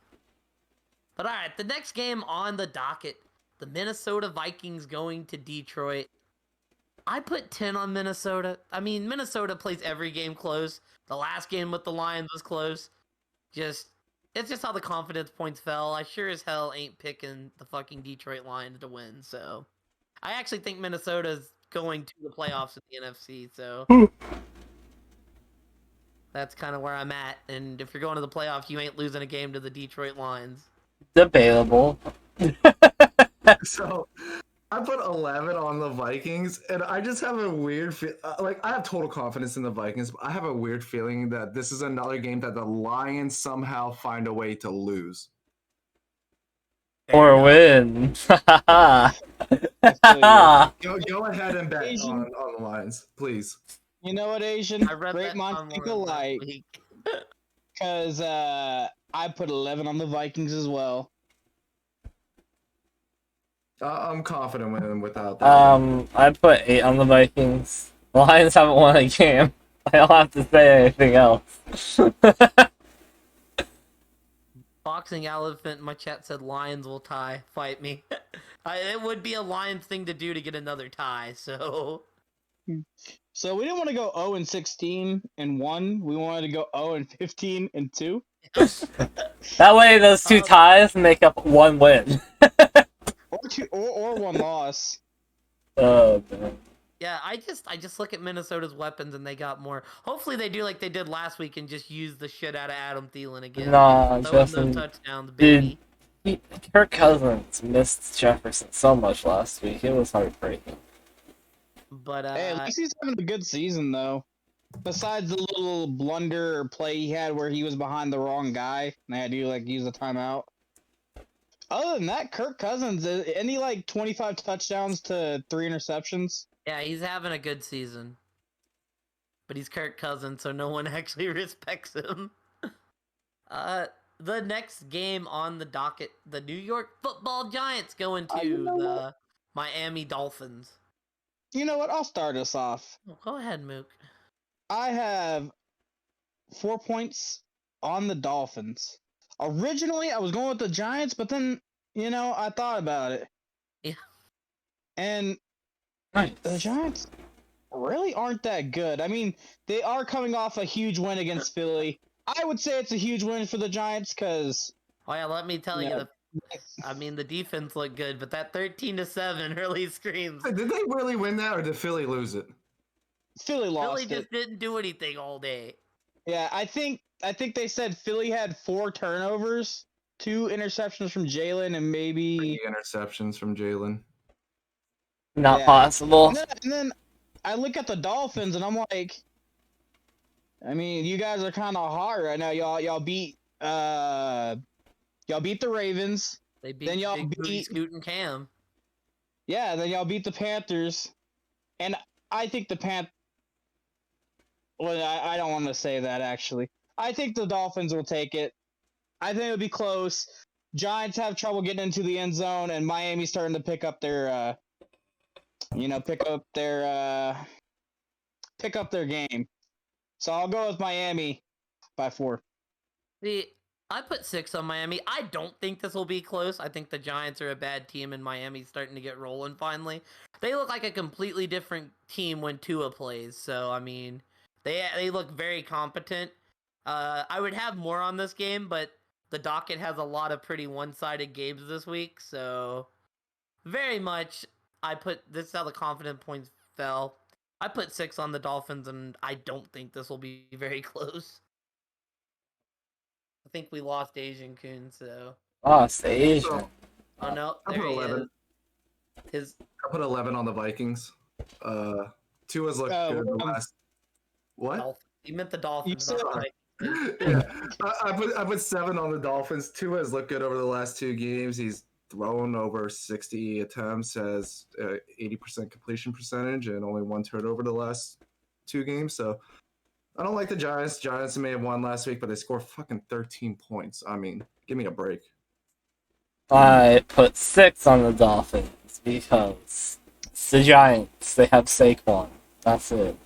[SPEAKER 1] But all right, the next game on the docket, the Minnesota Vikings going to Detroit. I put 10 on Minnesota. I mean, Minnesota plays every game close. The last game with the Lions was close. It's just how the confidence points fell. I sure as hell ain't picking the fucking Detroit Lions to win. So I actually think Minnesota's going to the playoffs in the NFC. So that's kind of where I'm at. And if you're going to the playoffs, you ain't losing a game to the Detroit Lions.
[SPEAKER 2] Debatable.
[SPEAKER 4] So I put 11 on the Vikings, and I just have a weird I have total confidence in the Vikings, but I have a weird feeling that this is another game that the Lions somehow find a way to lose.
[SPEAKER 2] Or win.
[SPEAKER 4] Go ahead and bet on the Lions, please.
[SPEAKER 3] You know what, Asian?
[SPEAKER 1] I read
[SPEAKER 3] Great
[SPEAKER 1] that
[SPEAKER 3] minds
[SPEAKER 1] somewhere
[SPEAKER 3] think
[SPEAKER 1] last
[SPEAKER 3] alike.
[SPEAKER 1] week.
[SPEAKER 3] Because I put 11 on the Vikings as well.
[SPEAKER 4] I'm confident winning without that.
[SPEAKER 2] I put 8 on the Vikings. The Lions haven't won a game. I don't have to say anything else.
[SPEAKER 1] Boxing elephant in my chat said Lions will tie. Fight me. It would be a Lions thing to do to get another tie, so...
[SPEAKER 3] So we didn't want to go 0 and 16 and 1. We wanted to go 0 and 15 and 2.
[SPEAKER 2] That way, those two ties make up one win.
[SPEAKER 3] or one loss.
[SPEAKER 2] Oh man.
[SPEAKER 1] Yeah, I just look at Minnesota's weapons and they got more. Hopefully they do like they did last week and just use the shit out of Adam Thielen again.
[SPEAKER 2] Nah,
[SPEAKER 1] Throw in
[SPEAKER 2] Justin.
[SPEAKER 1] those touchdowns, baby.
[SPEAKER 2] Kirk Cousins missed Jefferson so much last week. It was heartbreaking.
[SPEAKER 1] But
[SPEAKER 3] Hey, at least he's having a good season though. Besides the little blunder play he had where he was behind the wrong guy and they had to use a timeout. Other than that, Kirk Cousins, any 25 touchdowns to 3 interceptions?
[SPEAKER 1] yeah, he's having a good season. But he's Kirk Cousins, so no one actually respects him. The next game on the docket, the New York Football Giants going to the Miami Dolphins.
[SPEAKER 3] You know what? I'll start us off.
[SPEAKER 1] Oh, go ahead, Mook.
[SPEAKER 3] I have 4 points on the Dolphins. Originally, I was going with the Giants, but then, I thought about it.
[SPEAKER 1] Yeah.
[SPEAKER 3] And
[SPEAKER 2] Nice.
[SPEAKER 3] the Giants really aren't that good. I mean, they are coming off a huge win against Philly. I would say it's a huge win for the Giants because...
[SPEAKER 1] Oh yeah, let me tell you, the defense looked good, but that 13-7 really screams.
[SPEAKER 4] Did they really win that, or did Philly lose it?
[SPEAKER 3] Philly lost
[SPEAKER 1] Philly
[SPEAKER 3] it.
[SPEAKER 1] just didn't do anything all day.
[SPEAKER 3] Yeah, I think they said Philly had 4 turnovers, 2 interceptions from Jalen, and maybe
[SPEAKER 4] 3 interceptions from Jalen.
[SPEAKER 2] Not possible.
[SPEAKER 3] And then I look at the Dolphins and I'm like, I mean, you guys are kind of hard right now. Y'all beat the Ravens.
[SPEAKER 1] They beat
[SPEAKER 3] Then y'all
[SPEAKER 1] Big Booty
[SPEAKER 3] beat-
[SPEAKER 1] Scoot and Cam.
[SPEAKER 3] Yeah, then y'all beat the Panthers, and I think the Well, I don't want to say that actually. I think the Dolphins will take it. I think it'll be close. Giants have trouble getting into the end zone, and Miami's starting to pick up their game. So I'll go with Miami by 4.
[SPEAKER 1] See, I put 6 on Miami. I don't think this will be close. I think the Giants are a bad team, and Miami's starting to get rolling finally. They look like a completely different team when Tua plays. So, I mean, They look very competent. I would have more on this game, but the docket has a lot of pretty one-sided games this week, so very much this is how the confident points fell. I put 6 on the Dolphins, and I don't think this will be very close. I think we lost Asian Coon, so.
[SPEAKER 2] Lost Asian.
[SPEAKER 1] Oh no,
[SPEAKER 4] I
[SPEAKER 1] there
[SPEAKER 4] put
[SPEAKER 1] he
[SPEAKER 4] 11.
[SPEAKER 1] is.
[SPEAKER 4] I put 11 on the Vikings. Tua's looked good the last. What?
[SPEAKER 1] You meant the Dolphins.
[SPEAKER 3] You said-
[SPEAKER 1] Not the
[SPEAKER 4] Yeah, I put 7 on the Dolphins. Tua has looked good over the last 2 games. He's thrown over 60 attempts, has 80% completion percentage, and only 1 turnover the last 2 games. So I don't like the Giants. Giants may have won last week, but they scored fucking 13 points. I mean, give me a break.
[SPEAKER 2] I put 6 on the Dolphins because it's the Giants. They have Saquon. That's it.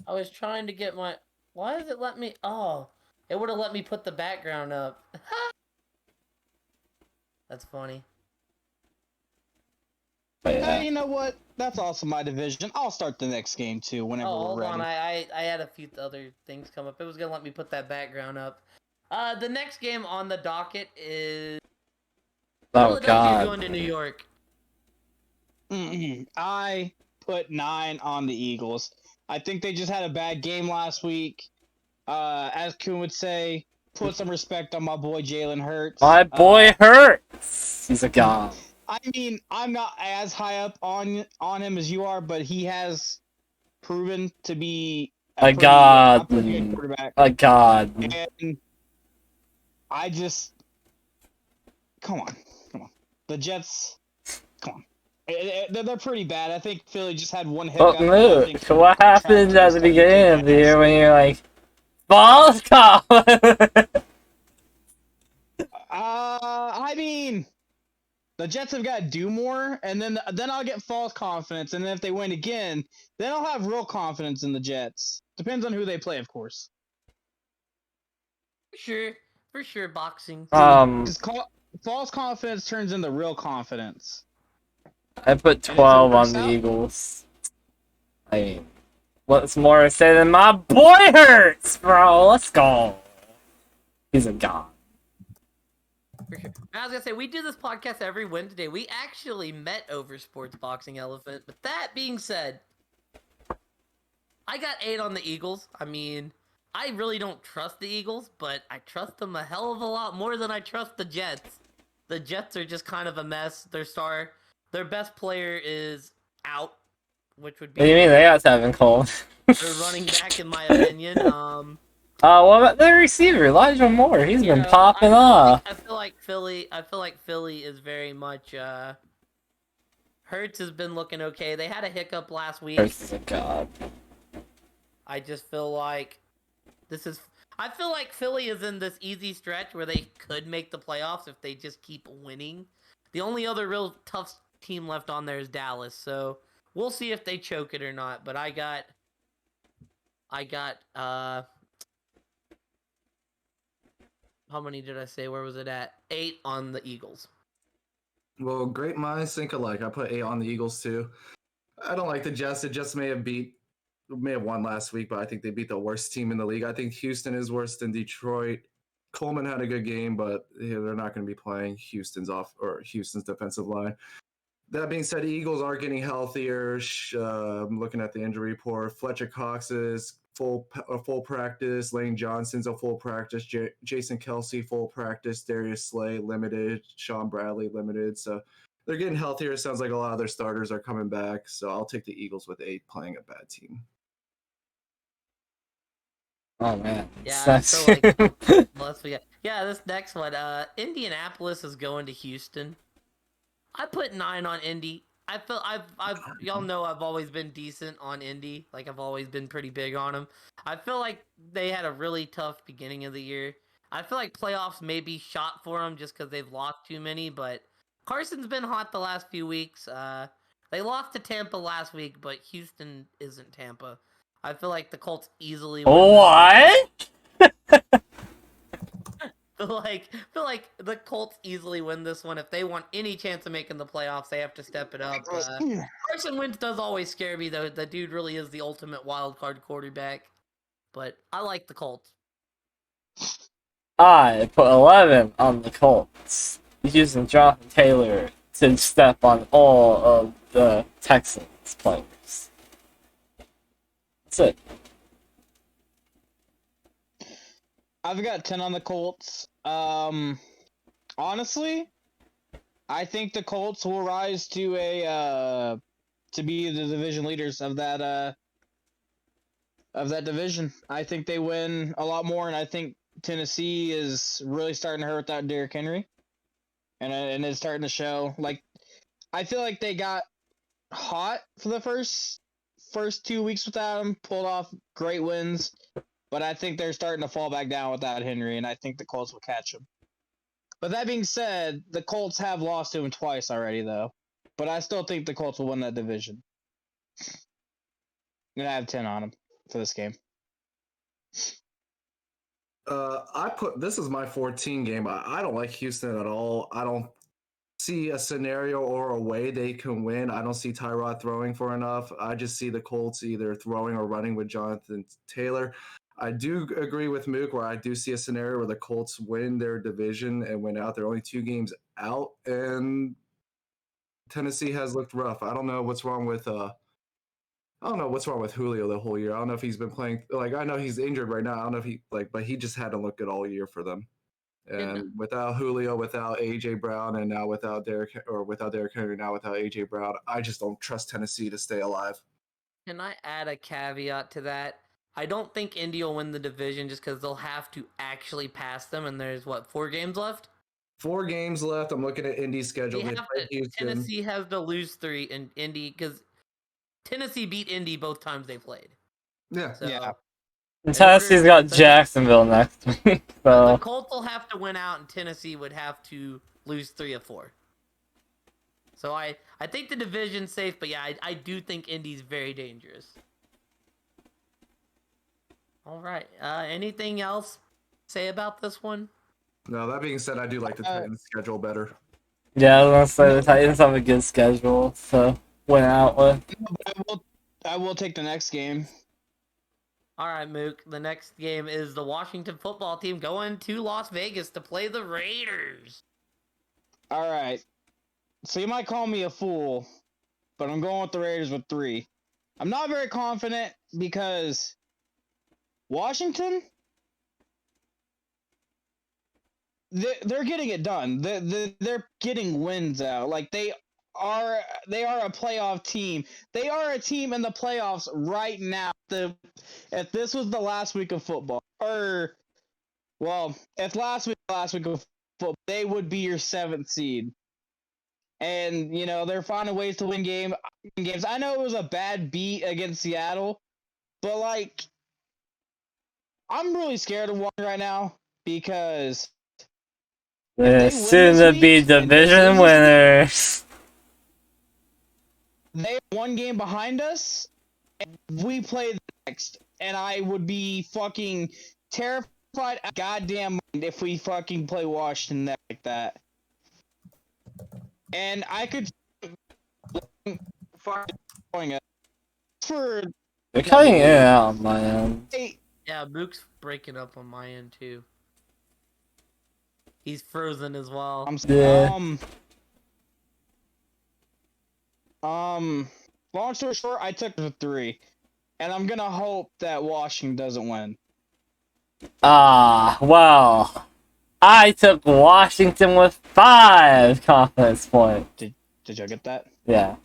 [SPEAKER 1] I was trying to get my. Why does it let me? Oh, it would have let me put the background up. That's funny.
[SPEAKER 2] But yeah.
[SPEAKER 3] Hey, you know what? That's also my division. I'll start the next game too whenever
[SPEAKER 1] Oh,
[SPEAKER 3] we're
[SPEAKER 1] hold
[SPEAKER 3] ready.
[SPEAKER 1] on. I had a few other things come up. It was gonna let me put that background up. The next game on the docket is
[SPEAKER 2] Oh
[SPEAKER 1] Philadelphia
[SPEAKER 2] God.
[SPEAKER 1] going to New York.
[SPEAKER 3] I put 9 on the Eagles. I think they just had a bad game last week. As Kuhn would say, put some respect on my boy Jalen Hurts.
[SPEAKER 2] My boy Hurts. He's a god.
[SPEAKER 3] I mean, I'm not as high up on him as you are, but he has proven to be
[SPEAKER 2] A god.
[SPEAKER 3] pretty good quarterback.
[SPEAKER 2] A god.
[SPEAKER 3] And I just come on. The Jets, come on. They're pretty bad. I think Philly just had one hiccup.
[SPEAKER 2] But look, what happened at the beginning of the year when you're like, balls call?
[SPEAKER 3] I mean, the Jets have got to do more, and then I'll get false confidence, and then if they win again, then I'll have real confidence in the Jets. Depends on who they play, of course.
[SPEAKER 1] For sure, boxing.
[SPEAKER 3] Because false confidence turns into real confidence.
[SPEAKER 2] I put 12 on the Eagles. I mean, what's more to say than my boy Hurts, bro? Let's go. He's a god.
[SPEAKER 1] For sure. I was gonna say we do this podcast every Wednesday. We actually met over sports boxing elephant. But that being said, I got 8 on the Eagles. I mean, I really don't trust the Eagles, but I trust them a hell of a lot more than I trust the Jets. The Jets are just kind of a mess. Their best player is out, which would be.
[SPEAKER 2] What do you mean they got Tevin Cole?
[SPEAKER 1] Their running back, in my opinion.
[SPEAKER 2] What about the receiver, Elijah Moore? He's been popping off.
[SPEAKER 1] I feel like Philly is very much. Hurts has been looking okay. They had a hiccup last week.
[SPEAKER 2] Hurts is a god.
[SPEAKER 1] I just feel like I feel like Philly is in this easy stretch where they could make the playoffs if they just keep winning. The only other real tough team left on there is Dallas, so we'll see if they choke it or not. But I got how many did I say? Where was it at? 8 on the Eagles.
[SPEAKER 4] Well, great minds think alike. I put 8 on the Eagles too. I don't like the Jets. The Jets may have won last week, but I think they beat the worst team in the league. I think Houston is worse than Detroit. Coleman had a good game, but they're not going to be playing Houston's defensive line. That being said, the Eagles are getting healthier. I'm looking at the injury report. Fletcher Cox is full practice. Lane Johnson's a full practice. Jason Kelsey full practice. Darius Slay limited. Sean Bradley limited. So they're getting healthier. It sounds like a lot of their starters are coming back. So I'll take the Eagles with 8 playing a bad team.
[SPEAKER 2] Oh man.
[SPEAKER 1] Yeah, I feel like this next one. Indianapolis is going to Houston. I put 9 on Indy. Y'all know I've always been decent on Indy. Like I've always been pretty big on them. I feel like they had a really tough beginning of the year. I feel like playoffs may be shot for them just because they've lost too many. But Carson's been hot the last few weeks. They lost to Tampa last week, but Houston isn't Tampa. I feel like the Colts easily win.
[SPEAKER 2] What?
[SPEAKER 1] feel like the Colts easily win this one. If they want any chance of making the playoffs, they have to step it up. Carson Wentz does always scare me, though. The dude really is the ultimate wild card quarterback. But I like the Colts.
[SPEAKER 2] I put 11 on the Colts, using Jonathan Taylor to step on all of the Texans players. That's it.
[SPEAKER 3] I've got 10 on the Colts. Honestly, I think the Colts will rise to to be the division leaders of that division. I think they win a lot more, and I think Tennessee is really starting to hurt without Derrick Henry, and it's starting to show. Like, I feel like they got hot for the first 2 weeks without him, pulled off great wins. But I think they're starting to fall back down without Henry, and I think the Colts will catch him. But that being said, the Colts have lost to him twice already, though. But I still think the Colts will win that division. I'm going to have 10 on them for this game.
[SPEAKER 4] This is my 14 game. I don't like Houston at all. I don't see a scenario or a way they can win. I don't see Tyrod throwing for enough. I just see the Colts either throwing or running with Jonathan Taylor. I do agree with Mook where I do see a scenario where the Colts win their division and win out. They're only 2 games out, and Tennessee has looked rough. I don't know what's wrong with Julio the whole year. I don't know if he's been playing. Like, I know he's injured right now. I don't know if but he just hadn't looked good all year for them. And without Julio, without AJ Brown, and now without Derrick Henry, now without AJ Brown, I just don't trust Tennessee to stay alive.
[SPEAKER 1] Can I add a caveat to that? I don't think Indy will win the division just because they'll have to actually pass them, and there's 4 games left?
[SPEAKER 4] 4 games left. I'm looking at Indy's schedule.
[SPEAKER 1] Tennessee has to lose 3 in Indy because Tennessee beat Indy both times they played.
[SPEAKER 4] Yeah.
[SPEAKER 1] So,
[SPEAKER 3] Yeah.
[SPEAKER 2] And Tennessee's got Jacksonville next week, so
[SPEAKER 1] the Colts will have to win out, and Tennessee would have to lose 3 of 4. So I think the division's safe, but yeah, I do think Indy's very dangerous. All right. Anything else to say about this one?
[SPEAKER 4] No, that being said, I do like the Titans' schedule better.
[SPEAKER 2] yeah, I was gonna say the Titans have a good schedule, so went out with.
[SPEAKER 3] I will take the next game.
[SPEAKER 1] All right, Mook. The next game is the Washington football team going to Las Vegas to play the Raiders.
[SPEAKER 3] All right. So you might call me a fool, but I'm going with the Raiders with 3. I'm not very confident because Washington, they're getting it done. They're getting wins out. Like, they are a playoff team. They are a team in the playoffs right now. If this was the last week of football, if last week of football, they would be your 7th seed. And they're finding ways to win games. I know it was a bad beat against Seattle, but like, I'm really scared of Washington right now because
[SPEAKER 2] They're soon to be division winners.
[SPEAKER 3] They have 1 game behind us, and we play the next. And I would be fucking terrified at goddamn mind if we fucking play Washington like that. And I could going for.
[SPEAKER 2] They're cutting it out on my end.
[SPEAKER 1] Yeah, Mook's breaking up on my end too. He's frozen as well.
[SPEAKER 3] Long story short, I took the 3, and I'm gonna hope that Washington doesn't win.
[SPEAKER 2] Well, I took Washington with 5 confidence points.
[SPEAKER 3] Did y'all get that?
[SPEAKER 2] Yeah.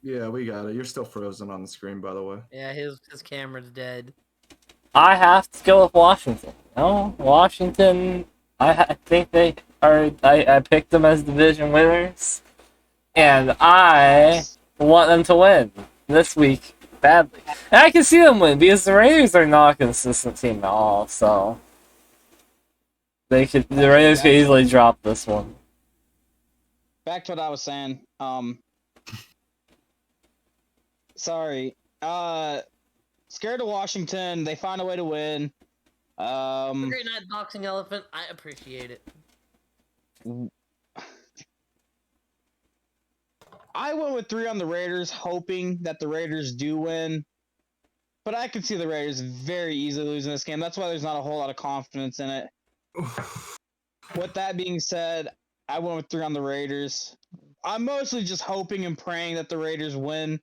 [SPEAKER 4] Yeah, we got it. You're still frozen on the screen, by the way.
[SPEAKER 1] Yeah, his camera's dead.
[SPEAKER 2] I have to go with Washington. No, Washington. I think they are. I picked them as division winners, and I want them to win this week badly. And I can see them win because the Raiders are not a consistent team at all. So the Raiders could easily drop this one.
[SPEAKER 3] Back to what I was saying. Sorry. Scared of Washington. They find a way to win.
[SPEAKER 1] Great night, Boxing Elephant. I appreciate it.
[SPEAKER 3] I went with 3 on the Raiders, hoping that the Raiders do win. But I could see the Raiders very easily losing this game. That's why there's not a whole lot of confidence in it. With that being said, I went with 3 on the Raiders. I'm mostly just hoping and praying that the Raiders win.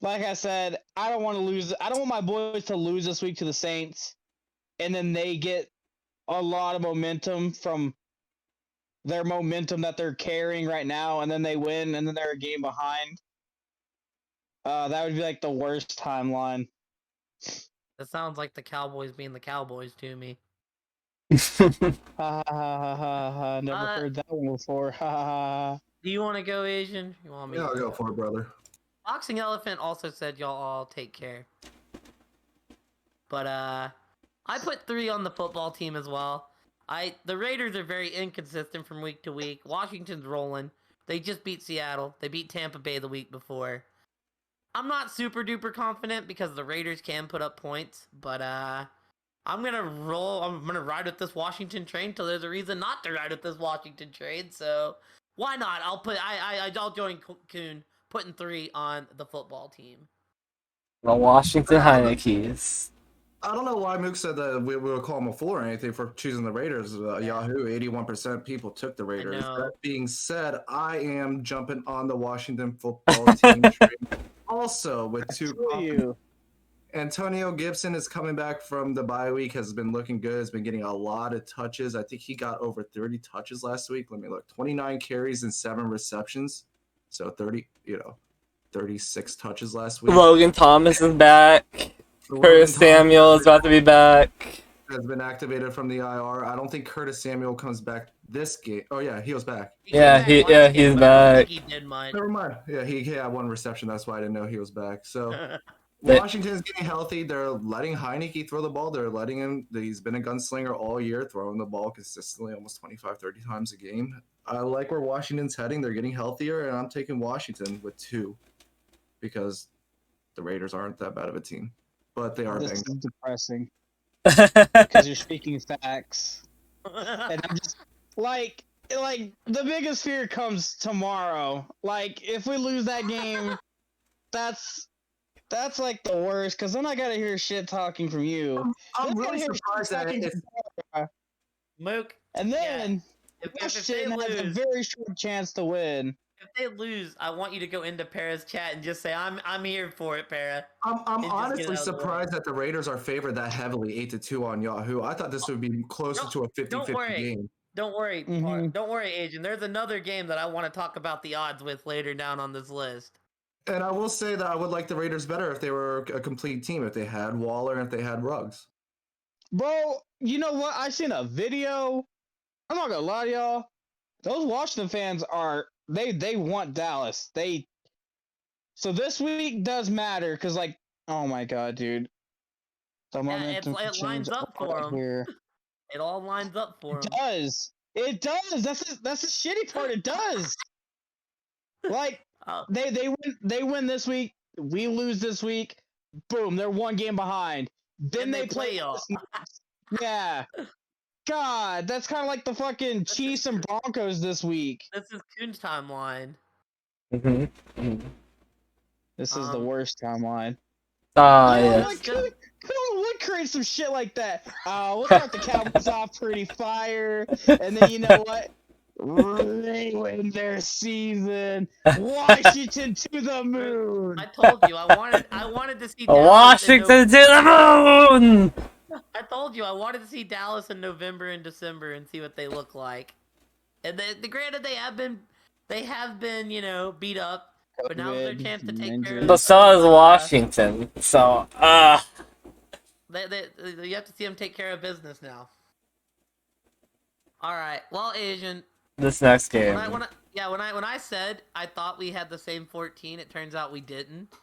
[SPEAKER 3] Like I said, I don't want to lose. I don't want my boys to lose this week to the Saints, and then they get a lot of momentum from their momentum that they're carrying right now, and then they win, and then they're a game behind. That would be like the worst timeline.
[SPEAKER 1] That sounds like the Cowboys being the Cowboys to me.
[SPEAKER 3] Ha ha ha ha ha! Never heard that one before. Ha ha ha!
[SPEAKER 1] Do you want to go, Asian? You want me?
[SPEAKER 4] Yeah,
[SPEAKER 1] to
[SPEAKER 4] I'll go for it, brother.
[SPEAKER 1] Boxing Elephant also said y'all all take care. But I put 3 on the football team as well. The Raiders are very inconsistent from week to week. Washington's rolling. They just beat Seattle. They beat Tampa Bay the week before. I'm not super duper confident because the Raiders can put up points, but I'm gonna roll. I'm gonna ride with this Washington train till there's a reason not to ride with this Washington train. So why not? I'll join Kuhn putting 3 on the football team.
[SPEAKER 2] The Washington Heinekes.
[SPEAKER 4] I don't know why Mook said that we would call him a fool or anything for choosing the Raiders. Yahoo, 81% people took the Raiders. That being said, I am jumping on the Washington football team train also with 2. Antonio Gibson is coming back from the bye week, has been looking good, has been getting a lot of touches. I think he got over 30 touches last week. Let me look. 29 carries and 7 receptions. So 36 touches last week.
[SPEAKER 2] Logan Thomas is back. Curtis Samuel is about to be back.
[SPEAKER 4] Has been activated from the IR. I don't think Curtis Samuel comes back this game. Oh yeah, he was back.
[SPEAKER 2] He's back.
[SPEAKER 1] He did much.
[SPEAKER 4] Never mind. Yeah, he had 1 reception. That's why I didn't know he was back. So Washington's getting healthy. They're letting Heineke throw the ball. They're letting him. He's been a gunslinger all year, throwing the ball consistently, almost 25, 30 times a game. I like where Washington's heading. They're getting healthier, and I'm taking Washington with 2 because the Raiders aren't that bad of a team, but they are.
[SPEAKER 3] This is depressing because you're speaking facts, and I'm just like the biggest fear comes tomorrow. Like if we lose that game, that's like the worst, because then I gotta hear shit talking from you.
[SPEAKER 4] I'm really surprised that
[SPEAKER 1] Mook.
[SPEAKER 3] And then
[SPEAKER 1] if
[SPEAKER 3] Washington has a very short chance to win.
[SPEAKER 1] If they lose, I want you to go into Para's chat and just say, "I'm here for it, Para."
[SPEAKER 4] I'm honestly surprised that the Raiders are favored that heavily, 8-2 on Yahoo. I thought this would be closer to a 50-50 game.
[SPEAKER 1] Don't worry, don't worry, Agent. There's another game that I want to talk about the odds with later down on this list.
[SPEAKER 4] And I will say that I would like the Raiders better if they were a complete team, if they had Waller and if they had Ruggs.
[SPEAKER 3] Bro, you know what? I seen a video. I'm not gonna lie to y'all. Those Washington fans are they want Dallas. So this week does matter because, like, oh my god, dude.
[SPEAKER 1] It lines up for them. Here. It all lines up for them.
[SPEAKER 3] It does. That's the shitty part. It does. Like they win this week. We lose this week. Boom, they're 1 game behind. Then they play us. Yeah. God, that's kind of like the fucking Chiefs and Broncos this week.
[SPEAKER 1] This is Kuhn's timeline.
[SPEAKER 3] This is the worst timeline.
[SPEAKER 2] Yeah.
[SPEAKER 3] We'll create some shit like that. We'll start the Cowboys off pretty fire, and then you know what? They win their season. Washington to the moon.
[SPEAKER 1] I told you I wanted to see
[SPEAKER 2] Dallas Washington to the moon.
[SPEAKER 1] I told you I wanted to see Dallas in November and December and see what they look like. And granted they have been beat up, but now's their chance to take care of.
[SPEAKER 2] But so is Washington. So
[SPEAKER 1] you have to see them take care of business now. All right. Well, Asian.
[SPEAKER 2] This next game.
[SPEAKER 1] When I said I thought we had the same 14, it turns out we didn't.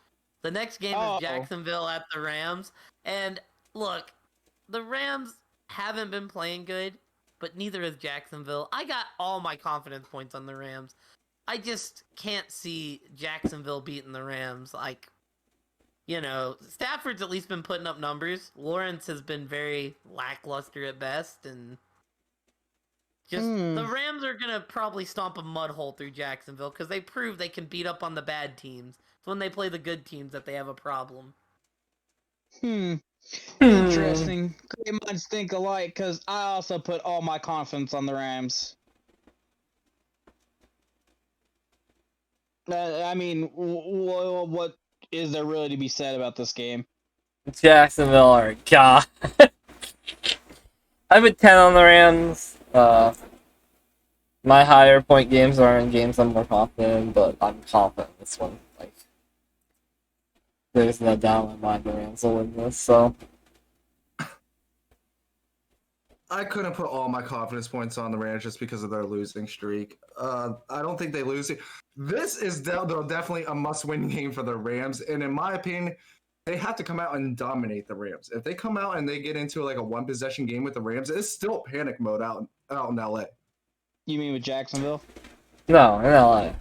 [SPEAKER 1] The next game is Jacksonville at the Rams, and look. The Rams haven't been playing good, but neither has Jacksonville. I got all my confidence points on the Rams. I just can't see Jacksonville beating the Rams. Like, Stafford's at least been putting up numbers. Lawrence has been very lackluster at best, and just the Rams are gonna probably stomp a mud hole through Jacksonville because they prove they can beat up on the bad teams. It's when they play the good teams that they have a problem.
[SPEAKER 3] Interesting. Great minds think alike, because I also put all my confidence on the Rams. I mean, what is there really to be said about this game?
[SPEAKER 2] Jacksonville are god. I put 10 on the Rams. My higher point games are in games I'm more confident in, but I'm confident in this one. Like, there's no doubt in my mind the Rams will win this, so.
[SPEAKER 4] I couldn't put all my confidence points on the Rams just because of their losing streak. I don't think they lose it. This is definitely a must-win game for the Rams, and in my opinion, they have to come out and dominate the Rams. If they come out and they get into like a one-possession game with the Rams, it's still panic mode out in LA.
[SPEAKER 3] You mean with Jacksonville?
[SPEAKER 2] No, in LA.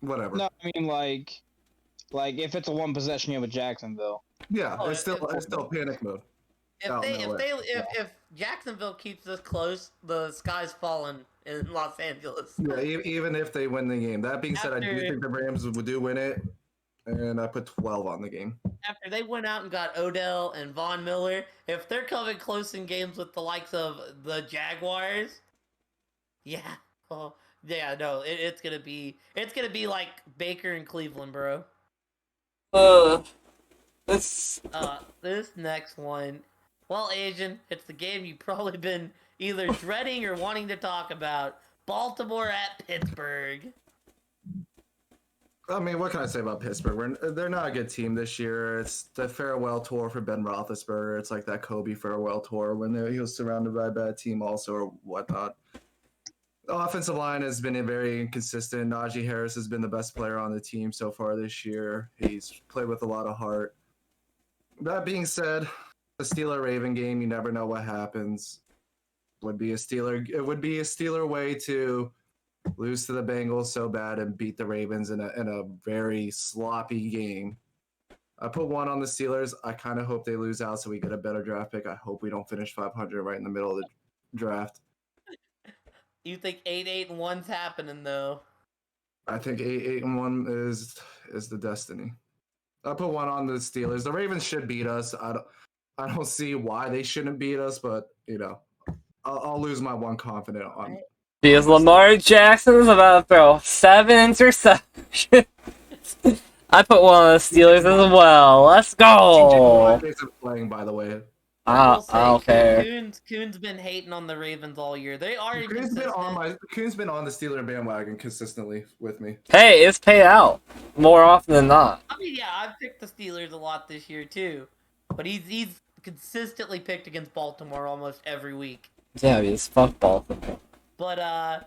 [SPEAKER 4] Whatever.
[SPEAKER 3] No, I mean like if it's a one possession game with Jacksonville.
[SPEAKER 4] Yeah, it's still panic mode.
[SPEAKER 1] If Jacksonville keeps this close, the sky's falling in Los Angeles.
[SPEAKER 4] Yeah, even if they win the game. That being said, I do think the Rams do win it, and I put 12 on the game.
[SPEAKER 1] After they went out and got Odell and Von Miller, if they're coming close in games with the likes of the Jaguars, it's gonna be like Baker and Cleveland, bro.
[SPEAKER 2] This
[SPEAKER 1] next one. Well, Asian, it's the game you've probably been either dreading or wanting to talk about. Baltimore at Pittsburgh.
[SPEAKER 4] I mean, what can I say about Pittsburgh? They're not a good team this year. It's the farewell tour for Ben Roethlisberger. It's like that Kobe farewell tour when he was surrounded by a bad team also or whatnot. The offensive line has been very inconsistent. Najee Harris has been the best player on the team so far this year. He's played with a lot of heart. That being said, the Steeler-Raven game, you never know what happens. It would be a Steeler way to lose to the Bengals so bad and beat the Ravens in a very sloppy game. I put 1 on the Steelers. I kind of hope they lose out so we get a better draft pick. I hope we don't finish 500 right in the middle of the draft.
[SPEAKER 1] You think 8-8-1's happening though?
[SPEAKER 4] I think 8-1 is the destiny. I put 1 on the Steelers. The Ravens should beat us. I don't see why they shouldn't beat us, but I'll lose my 1 confident on.
[SPEAKER 2] Because Lamar Jackson's about to throw 7 interceptions. I put 1 on the Steelers as well. Let's go.
[SPEAKER 4] TJ isn't playing, by the way.
[SPEAKER 2] I don't care.
[SPEAKER 1] Coon's been hating on the Ravens all year. They are
[SPEAKER 4] Coon's been on the Steeler bandwagon consistently with me.
[SPEAKER 2] Hey, it's paid out more often than not.
[SPEAKER 1] I mean, yeah, I've picked the Steelers a lot this year too, but he's consistently picked against Baltimore almost every week.
[SPEAKER 2] Yeah, he's fuck Baltimore.
[SPEAKER 1] But I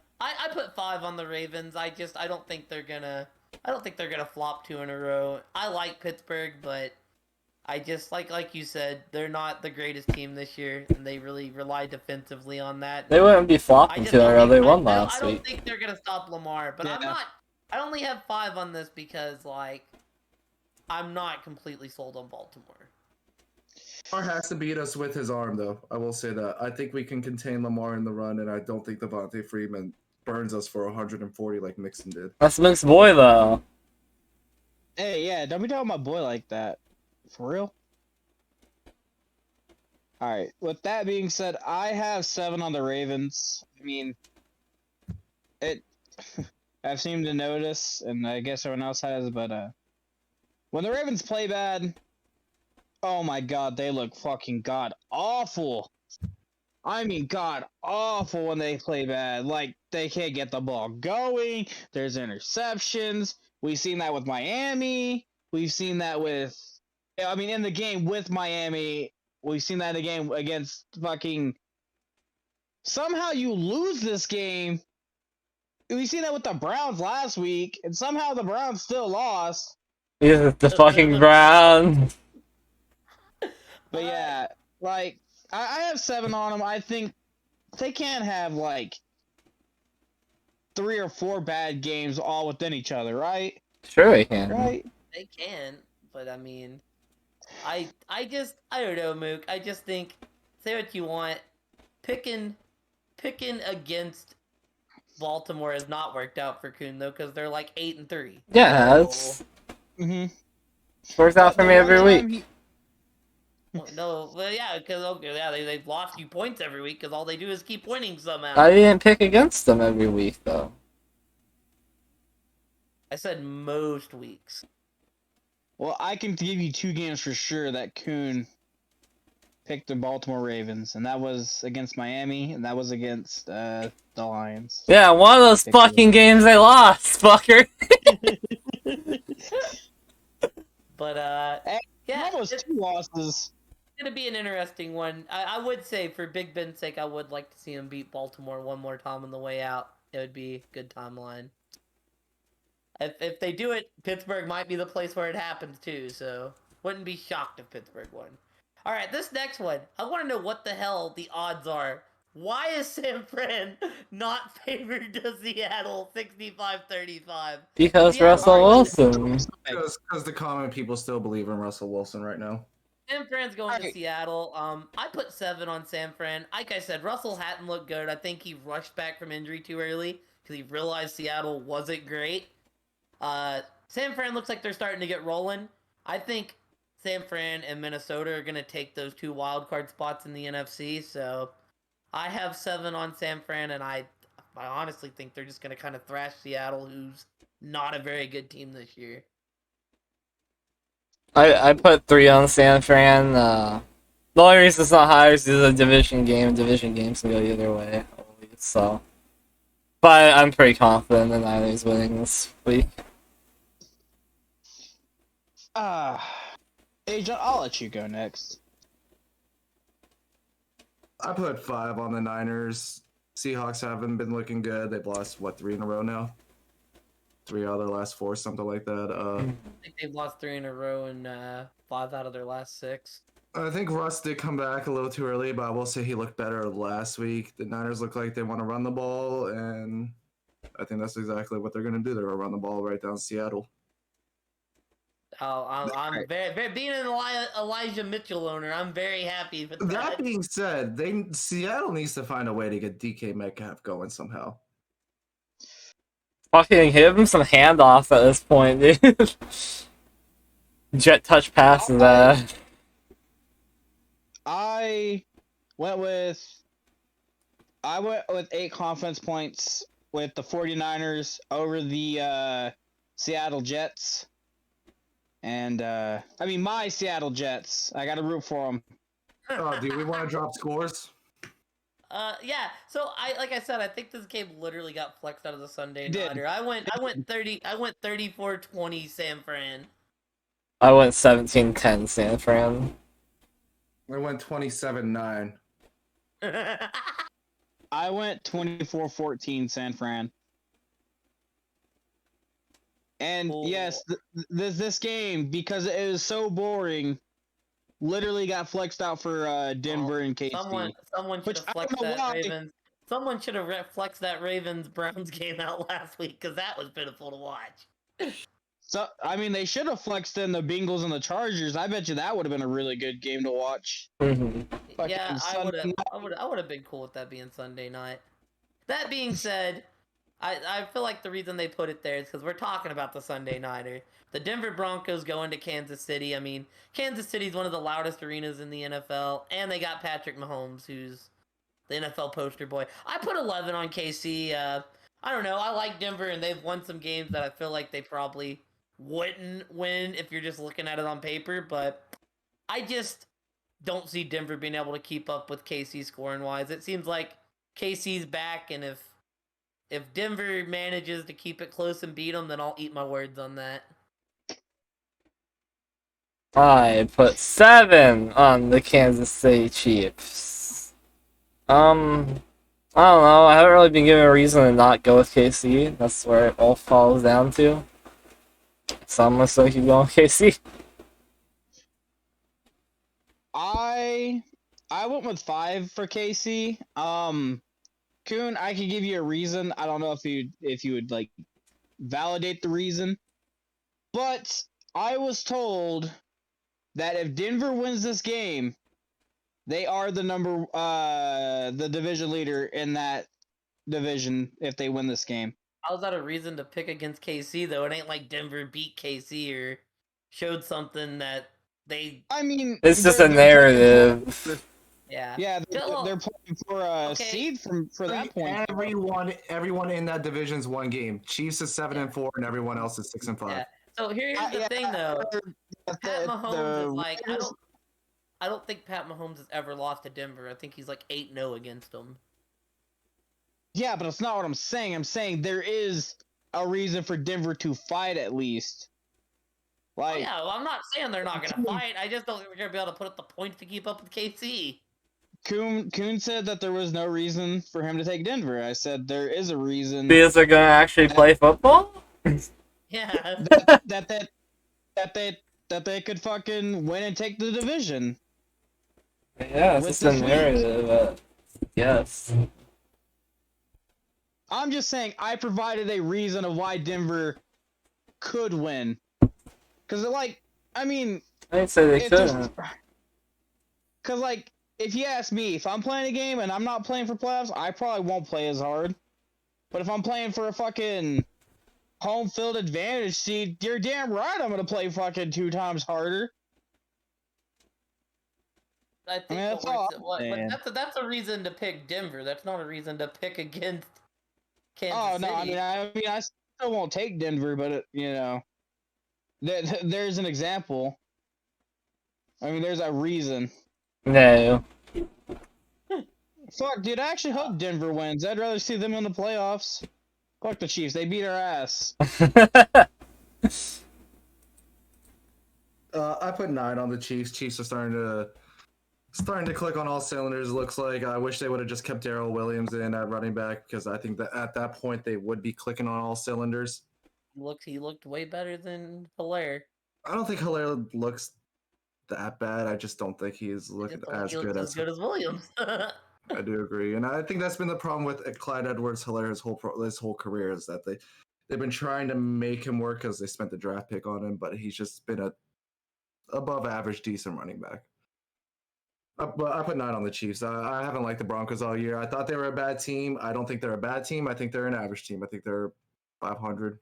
[SPEAKER 1] put 5 on the Ravens. I don't think they're gonna flop 2 in a row. I like Pittsburgh, but I just like you said, they're not the greatest team this year, and they really rely defensively on that.
[SPEAKER 2] They wouldn't be flopping 2 in a row. They won last week.
[SPEAKER 1] I don't think they're gonna stop Lamar, but yeah. I only have 5 on this because I'm not completely sold on Baltimore.
[SPEAKER 4] Lamar has to beat us with his arm, though. I will say that. I think we can contain Lamar in the run, and I don't think Devontae Freeman burns us for 140 like Mixon did.
[SPEAKER 2] That's Mick's boy, though.
[SPEAKER 3] Hey, yeah, don't be talking about my boy like that. For real? Alright, with that being said, I have 7 on the Ravens. I mean, I've seemed to notice, and I guess everyone else has, but when the Ravens play bad, oh my god, they look fucking god awful. I mean, god awful when they play bad. Like, they can't get the ball going. There's interceptions. We've seen that with Miami. We've seen that in the game with Miami. We've seen that in the game against fucking... Somehow you lose this game. We've seen that with the Browns last week, and somehow the Browns still lost.
[SPEAKER 2] Yeah, the fucking Browns.
[SPEAKER 3] But yeah, I have 7 on them. I think they can't have 3 or 4 bad games all within each other, right?
[SPEAKER 2] Sure they can.
[SPEAKER 3] Right?
[SPEAKER 1] They can, but I mean, I don't know, Mook. I just think say what you want. Picking against Baltimore has not worked out for Kuhn though, because they're like 8-3.
[SPEAKER 2] Yeah,
[SPEAKER 1] So,
[SPEAKER 2] it's
[SPEAKER 3] Mm-hmm.
[SPEAKER 2] works out for
[SPEAKER 3] The
[SPEAKER 2] me
[SPEAKER 3] one
[SPEAKER 2] every
[SPEAKER 3] time
[SPEAKER 2] week.
[SPEAKER 1] no, well, yeah, because yeah, they've lost you points every week because all they do is keep winning somehow.
[SPEAKER 2] I didn't pick against them every week though.
[SPEAKER 1] I said most weeks.
[SPEAKER 3] Well, I can give you 2 games for sure that Kuhn picked the Baltimore Ravens, and that was against Miami, and that was against the Lions.
[SPEAKER 2] Yeah, one of those fucking games they lost, fucker.
[SPEAKER 1] But yeah,
[SPEAKER 3] Almost
[SPEAKER 1] it's
[SPEAKER 3] 2 losses.
[SPEAKER 1] gonna be an interesting one. I would say for Big Ben's sake, I would like to see him beat Baltimore one more time on the way out. It would be a good timeline. If they do it, Pittsburgh might be the place where it happens too. So wouldn't be shocked if Pittsburgh won. All right, this next one, I want to know what the hell the odds are. Why is San Fran not favored to Seattle 65-35?
[SPEAKER 2] Because
[SPEAKER 1] Seattle
[SPEAKER 2] Russell
[SPEAKER 1] was
[SPEAKER 2] Wilson.
[SPEAKER 4] Because the common people still believe in Russell Wilson right now.
[SPEAKER 1] San Fran's going to
[SPEAKER 3] Alright.
[SPEAKER 1] Seattle. I put 7 on San Fran. Like I said, Russell hadn't looked good. I think he rushed back from injury too early because he realized Seattle wasn't great. San Fran looks like they're starting to get rolling. I think San Fran and Minnesota are going to take those 2 wild card spots in the NFC. So I have 7 on San Fran, and I honestly think they're just going to kind of thrash Seattle, who's not a very good team this year.
[SPEAKER 2] I put 3 on San Fran. The only reason it's not higher is a division game. Division games can go either way, always, so. But I'm pretty confident the Niners winning this week.
[SPEAKER 3] Agent, I'll let you go next.
[SPEAKER 4] I put 5 on the Niners. Seahawks haven't been looking good. They've lost, 3 in a row now? 3 out of their last 4, something like that.
[SPEAKER 1] I think they've lost 3 in a row and 5 out of their last 6.
[SPEAKER 4] I think Russ did come back a little too early, but I will say he looked better last week. The Niners look like they want to run the ball, and I think that's exactly what they're going to do. They're going to run the ball right down Seattle.
[SPEAKER 1] Oh, I'm very being an Elijah Mitchell owner. I'm very happy with that.
[SPEAKER 4] That being said, Seattle needs to find a way to get DK Metcalf going somehow.
[SPEAKER 2] Fucking give him some handoffs at this point, dude. Jet touch passes that.
[SPEAKER 3] I went with 8 confidence points with the 49ers over the Seattle Jets. And I mean my Seattle Jets. I got to root for them.
[SPEAKER 4] Oh, do we want to drop scores?
[SPEAKER 1] Yeah. So like I said, I think this game literally got flexed out of the Sunday
[SPEAKER 3] It did.
[SPEAKER 1] Nighter. I went 34-20 San Fran.
[SPEAKER 2] I went 17-10 San Fran.
[SPEAKER 4] I went 27-9.
[SPEAKER 3] I went 24-14 San Fran. And
[SPEAKER 1] Cool.
[SPEAKER 3] yes, this game, because it was so boring, literally got flexed out for Denver and KC.
[SPEAKER 1] Someone should
[SPEAKER 3] Which
[SPEAKER 1] have
[SPEAKER 3] I don't
[SPEAKER 1] flexed
[SPEAKER 3] know
[SPEAKER 1] that
[SPEAKER 3] why.
[SPEAKER 1] Ravens. Someone should have flexed that Ravens Browns game out last week because that was pitiful to watch.
[SPEAKER 3] So I mean, they should have flexed in the Bengals and the Chargers. I bet you that would have been a really good game to watch.
[SPEAKER 2] Mm-hmm.
[SPEAKER 1] Yeah, I
[SPEAKER 3] Sunday
[SPEAKER 1] would have been cool with that being Sunday night. That being said, I feel like the reason they put it there is because we're talking about the Sunday Nighter. The Denver Broncos going to Kansas City. I mean, Kansas City is one of the loudest arenas in the NFL, and they got Patrick Mahomes, who's the NFL poster boy. I put 11 on KC. I don't know. I like Denver, and they've won some games that I feel like they probably wouldn't win if you're just looking at it on paper, but I just don't see Denver being able to keep up with KC scoring wise. It seems like KC's back, and if Denver manages to keep it close and beat them, then I'll eat my words on that.
[SPEAKER 2] I put 7 on the Kansas City Chiefs. I don't know. I haven't really been given a reason to not go with KC. That's where it all falls down to. So I'm gonna still keep going with KC.
[SPEAKER 3] I went with 5 for KC. Kuhn, I could give you a reason. I don't know if you would like validate the reason, but I was told that if Denver wins this game, they are the division leader in that division if they win this game.
[SPEAKER 1] How's that a reason to pick against KC though? It ain't like Denver beat KC or showed something that they.
[SPEAKER 3] I mean,
[SPEAKER 2] It's just
[SPEAKER 3] they're
[SPEAKER 2] a
[SPEAKER 3] playing
[SPEAKER 2] narrative.
[SPEAKER 1] Yeah.
[SPEAKER 3] yeah,
[SPEAKER 1] Well,
[SPEAKER 3] they're playing for a
[SPEAKER 1] okay.
[SPEAKER 3] seed for that point.
[SPEAKER 4] Everyone in that division's one game. Chiefs is 7-4, and everyone else is 6-5.
[SPEAKER 1] Yeah. So here's the thing though. Pat Mahomes is like I don't think Pat Mahomes has ever lost to Denver. I think he's like 8-0 against them.
[SPEAKER 3] Yeah, but that's not what I'm saying. I'm saying there is a reason for Denver to fight at least. Like,
[SPEAKER 1] yeah, well, I'm not saying they're not gonna fight. I just don't think they're gonna be able to put up the points to keep up with KC.
[SPEAKER 3] Kuhn said that there was no reason for him to take Denver. I said there is a reason
[SPEAKER 2] Because they're gonna actually play football?
[SPEAKER 1] Yeah.
[SPEAKER 3] that they could fucking win and take the division.
[SPEAKER 2] Yeah, it's just a narrative. Yes.
[SPEAKER 3] I'm just saying I provided a reason of why Denver could win. Because, like, I mean...
[SPEAKER 2] I'd say they couldn't.
[SPEAKER 3] Because, like, if you ask me, if I'm playing a game and I'm not playing for playoffs, I probably won't play as hard. But if I'm playing for a fucking home field advantage seed, you're damn right I'm going to play fucking 2 times harder.
[SPEAKER 1] I think that's a reason to pick Denver. That's not a reason to pick against Kansas City.
[SPEAKER 3] I mean, I still won't take Denver, but you know, there's an example. I mean, there's a reason.
[SPEAKER 2] No.
[SPEAKER 3] Fuck, dude, I actually hope Denver wins. I'd rather see them in the playoffs. Fuck the Chiefs, they beat our ass.
[SPEAKER 4] I put 9 on the Chiefs. Chiefs are starting to click on all cylinders. It looks like I wish they would have just kept Darrell Williams in at running back because I think that at that point they would be clicking on all cylinders.
[SPEAKER 1] He looked way better than Hilaire.
[SPEAKER 4] I don't think Hilaire looks that bad. I just don't think he's looking as good as
[SPEAKER 1] Williams.
[SPEAKER 4] I do agree, and I think that's been the problem with Clyde Edwards-Hilaire his whole career is that they've been trying to make him work because they spent the draft pick on him, but he's just been a above average decent running back. But I put 9 on the Chiefs. I haven't liked the Broncos all year. I thought they were a bad team. I don't think they're a bad team. I think they're an average team. I think they're 500.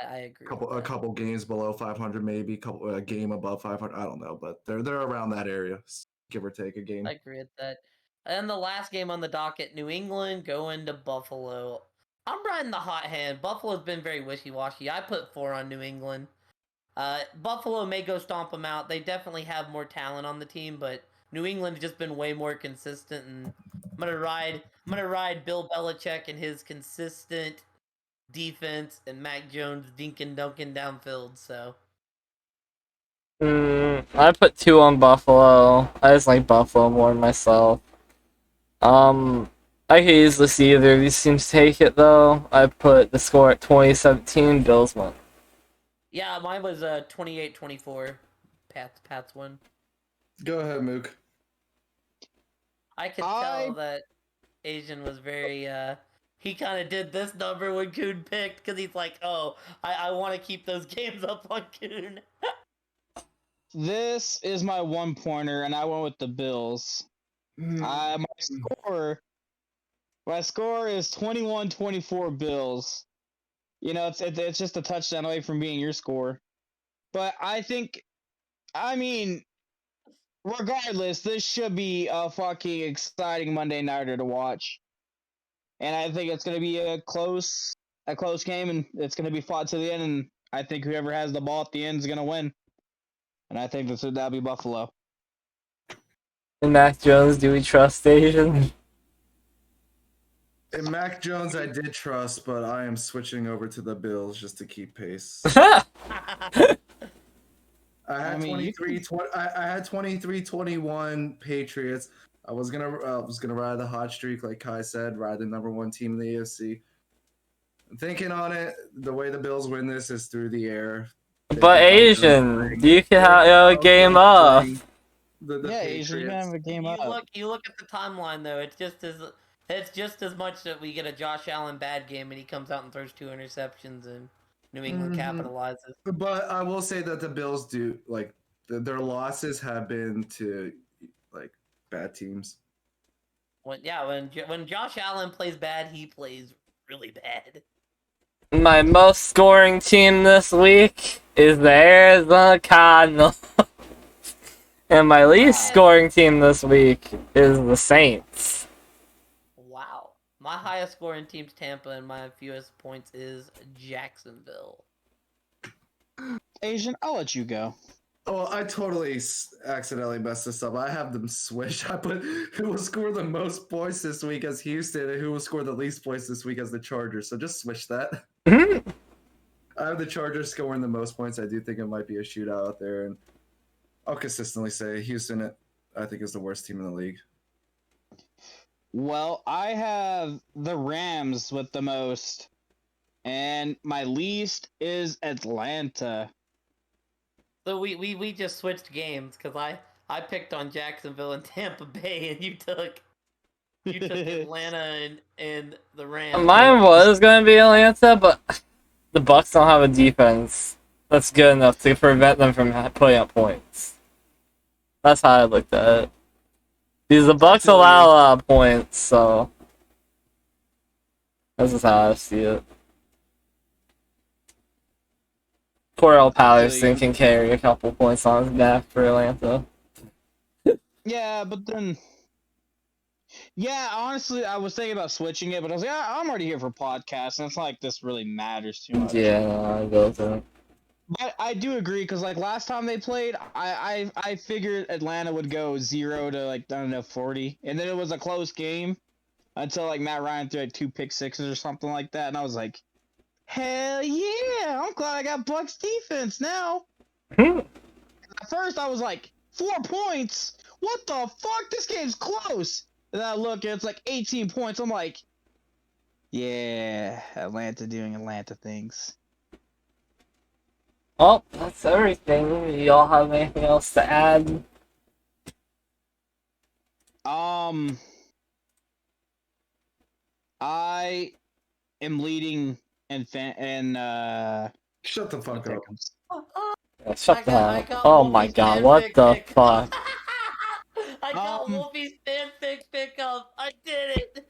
[SPEAKER 1] I agree.
[SPEAKER 4] A couple games below 500, maybe a game above 500. I don't know, but they're around that area, give or take a game.
[SPEAKER 1] I agree with that. And the last game on the docket, New England going to Buffalo. I'm riding the hot hand. Buffalo's been very wishy-washy. I put 4 on New England. Buffalo may go stomp them out. They definitely have more talent on the team, but New England has just been way more consistent. And I'm gonna ride Bill Belichick and his consistent defense and Mac Jones dinking dunking downfield. So.
[SPEAKER 2] I put 2 on Buffalo. I just like Buffalo more than myself. I could easily see either of these teams take it though. I put the score at 2017. Bills won.
[SPEAKER 1] Yeah, mine was 28-24. Pats won.
[SPEAKER 4] Go ahead, Mook.
[SPEAKER 1] I could tell that Asian was very he kind of did this number when Kuhn picked because he's like, oh, I want to keep those games up on Kuhn.
[SPEAKER 3] This is my 1-pointer, and I went with the Bills. My score is 21-24 Bills. You know, it's just a touchdown away from being your score. But I mean, regardless, this should be a fucking exciting Monday nighter to watch. And I think it's going to be a close game, and it's going to be fought to the end, and I think whoever has the ball at the end is going to win. And I think that'll be Buffalo.
[SPEAKER 2] And Mac Jones, do we trust Asian?
[SPEAKER 4] And Mac Jones, I did trust, but I am switching over to the Bills just to keep pace. I had 23-21 Patriots. I was gonna ride the hot streak, like Kai said, ride the #1 team in the AFC. Thinking on it, the way the Bills win this is through the air.
[SPEAKER 2] But Asian, you can have a game off.
[SPEAKER 3] Asian, you can have a game off.
[SPEAKER 1] You look at the timeline though. It's just as much that we get a Josh Allen bad game and he comes out and throws 2 interceptions, and New England
[SPEAKER 4] Mhm.
[SPEAKER 1] capitalizes.
[SPEAKER 4] But I will say that the Bills do their losses have been to bad teams.
[SPEAKER 1] When Josh Allen plays bad, he plays really bad.
[SPEAKER 2] My most scoring team this week is the Arizona Cardinals. And my least
[SPEAKER 3] Wow.
[SPEAKER 2] scoring team this week is the Saints.
[SPEAKER 1] Wow. My highest scoring team's Tampa, and my fewest points is Jacksonville.
[SPEAKER 3] Asian, I'll let you go.
[SPEAKER 4] Oh, I totally accidentally messed this up. I have them switched. I put who will score the most points this week as Houston and who will score the least points this week as the Chargers. So just switch that. I have the Chargers scoring the most points. I do think it might be a shootout out there, and I'll consistently say Houston, I think, is the worst team in the league.
[SPEAKER 3] Well, I have the Rams with the most, and my least is Atlanta.
[SPEAKER 1] So we just switched games because I picked on Jacksonville and Tampa Bay, and you took Atlanta and the Rams.
[SPEAKER 2] Mine was going to be Atlanta, but the Bucks don't have a defense that's good enough to prevent them from putting up points. That's how I looked at it. Because the Bucks allow a lot of points, so this is how I see it. Cordell Patterson can carry a couple points on his back for Atlanta.
[SPEAKER 3] Yeah, but then... Yeah, honestly, I was thinking about switching it, but I was like, I'm already here for podcasts, and it's not like this really matters too much.
[SPEAKER 2] Yeah, no, it doesn't.
[SPEAKER 3] But I do agree, because like last time they played, I figured Atlanta would go 0 to like, I don't know, 40. And then it was a close game until like Matt Ryan threw like 2 pick sixes or something like that. And I was like, hell yeah, I'm glad I got Bucks defense now. At first I was like, 4 points? What the fuck? This game's close. And then I look and it's like 18 points. I'm like, yeah, Atlanta doing Atlanta things.
[SPEAKER 2] Well, that's everything. Y'all have anything else to add?
[SPEAKER 3] I am leading and
[SPEAKER 4] Shut the fuck up.
[SPEAKER 2] Yeah, shut the hell
[SPEAKER 1] I
[SPEAKER 2] up.
[SPEAKER 1] got
[SPEAKER 2] Oh my
[SPEAKER 1] Wolfie's
[SPEAKER 2] god, what
[SPEAKER 1] fanfic
[SPEAKER 2] the
[SPEAKER 1] pick.
[SPEAKER 2] fuck?
[SPEAKER 1] I got Wolfie's fanfic pickup. I did it.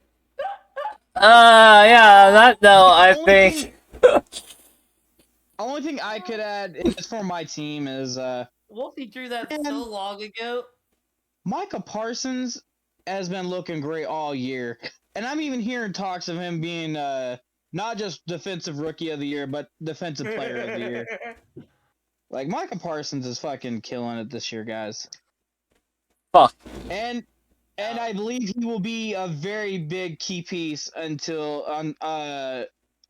[SPEAKER 2] Yeah, that note, I think.
[SPEAKER 3] Only thing I could add is for my team is
[SPEAKER 1] Wolfie drew that
[SPEAKER 3] Man.
[SPEAKER 1] so long ago.
[SPEAKER 3] Micah Parsons has been looking great all year, and I'm even hearing talks of him being not just defensive rookie of the year, but defensive player of the year. Like Micah Parsons is fucking killing it this year, guys.
[SPEAKER 2] Fuck.
[SPEAKER 3] And I believe he will be a very big key piece until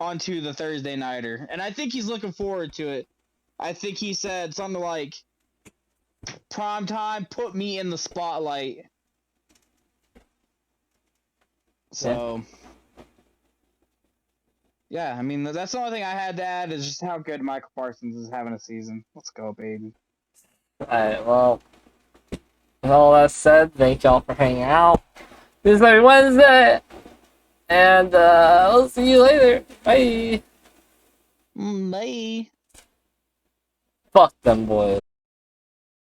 [SPEAKER 3] onto the Thursday nighter, and I think he's looking forward to it. I think he said something like, "Prime time, put me in the spotlight." So, yeah, I mean that's the only thing I had to add is just how good Michael Parsons is having a season. Let's go, baby.
[SPEAKER 2] Alright, well, with all that said, thank y'all for hanging out. This is every Wednesday, and we'll see you later. Bye.
[SPEAKER 3] Bye.
[SPEAKER 2] Fuck them boys.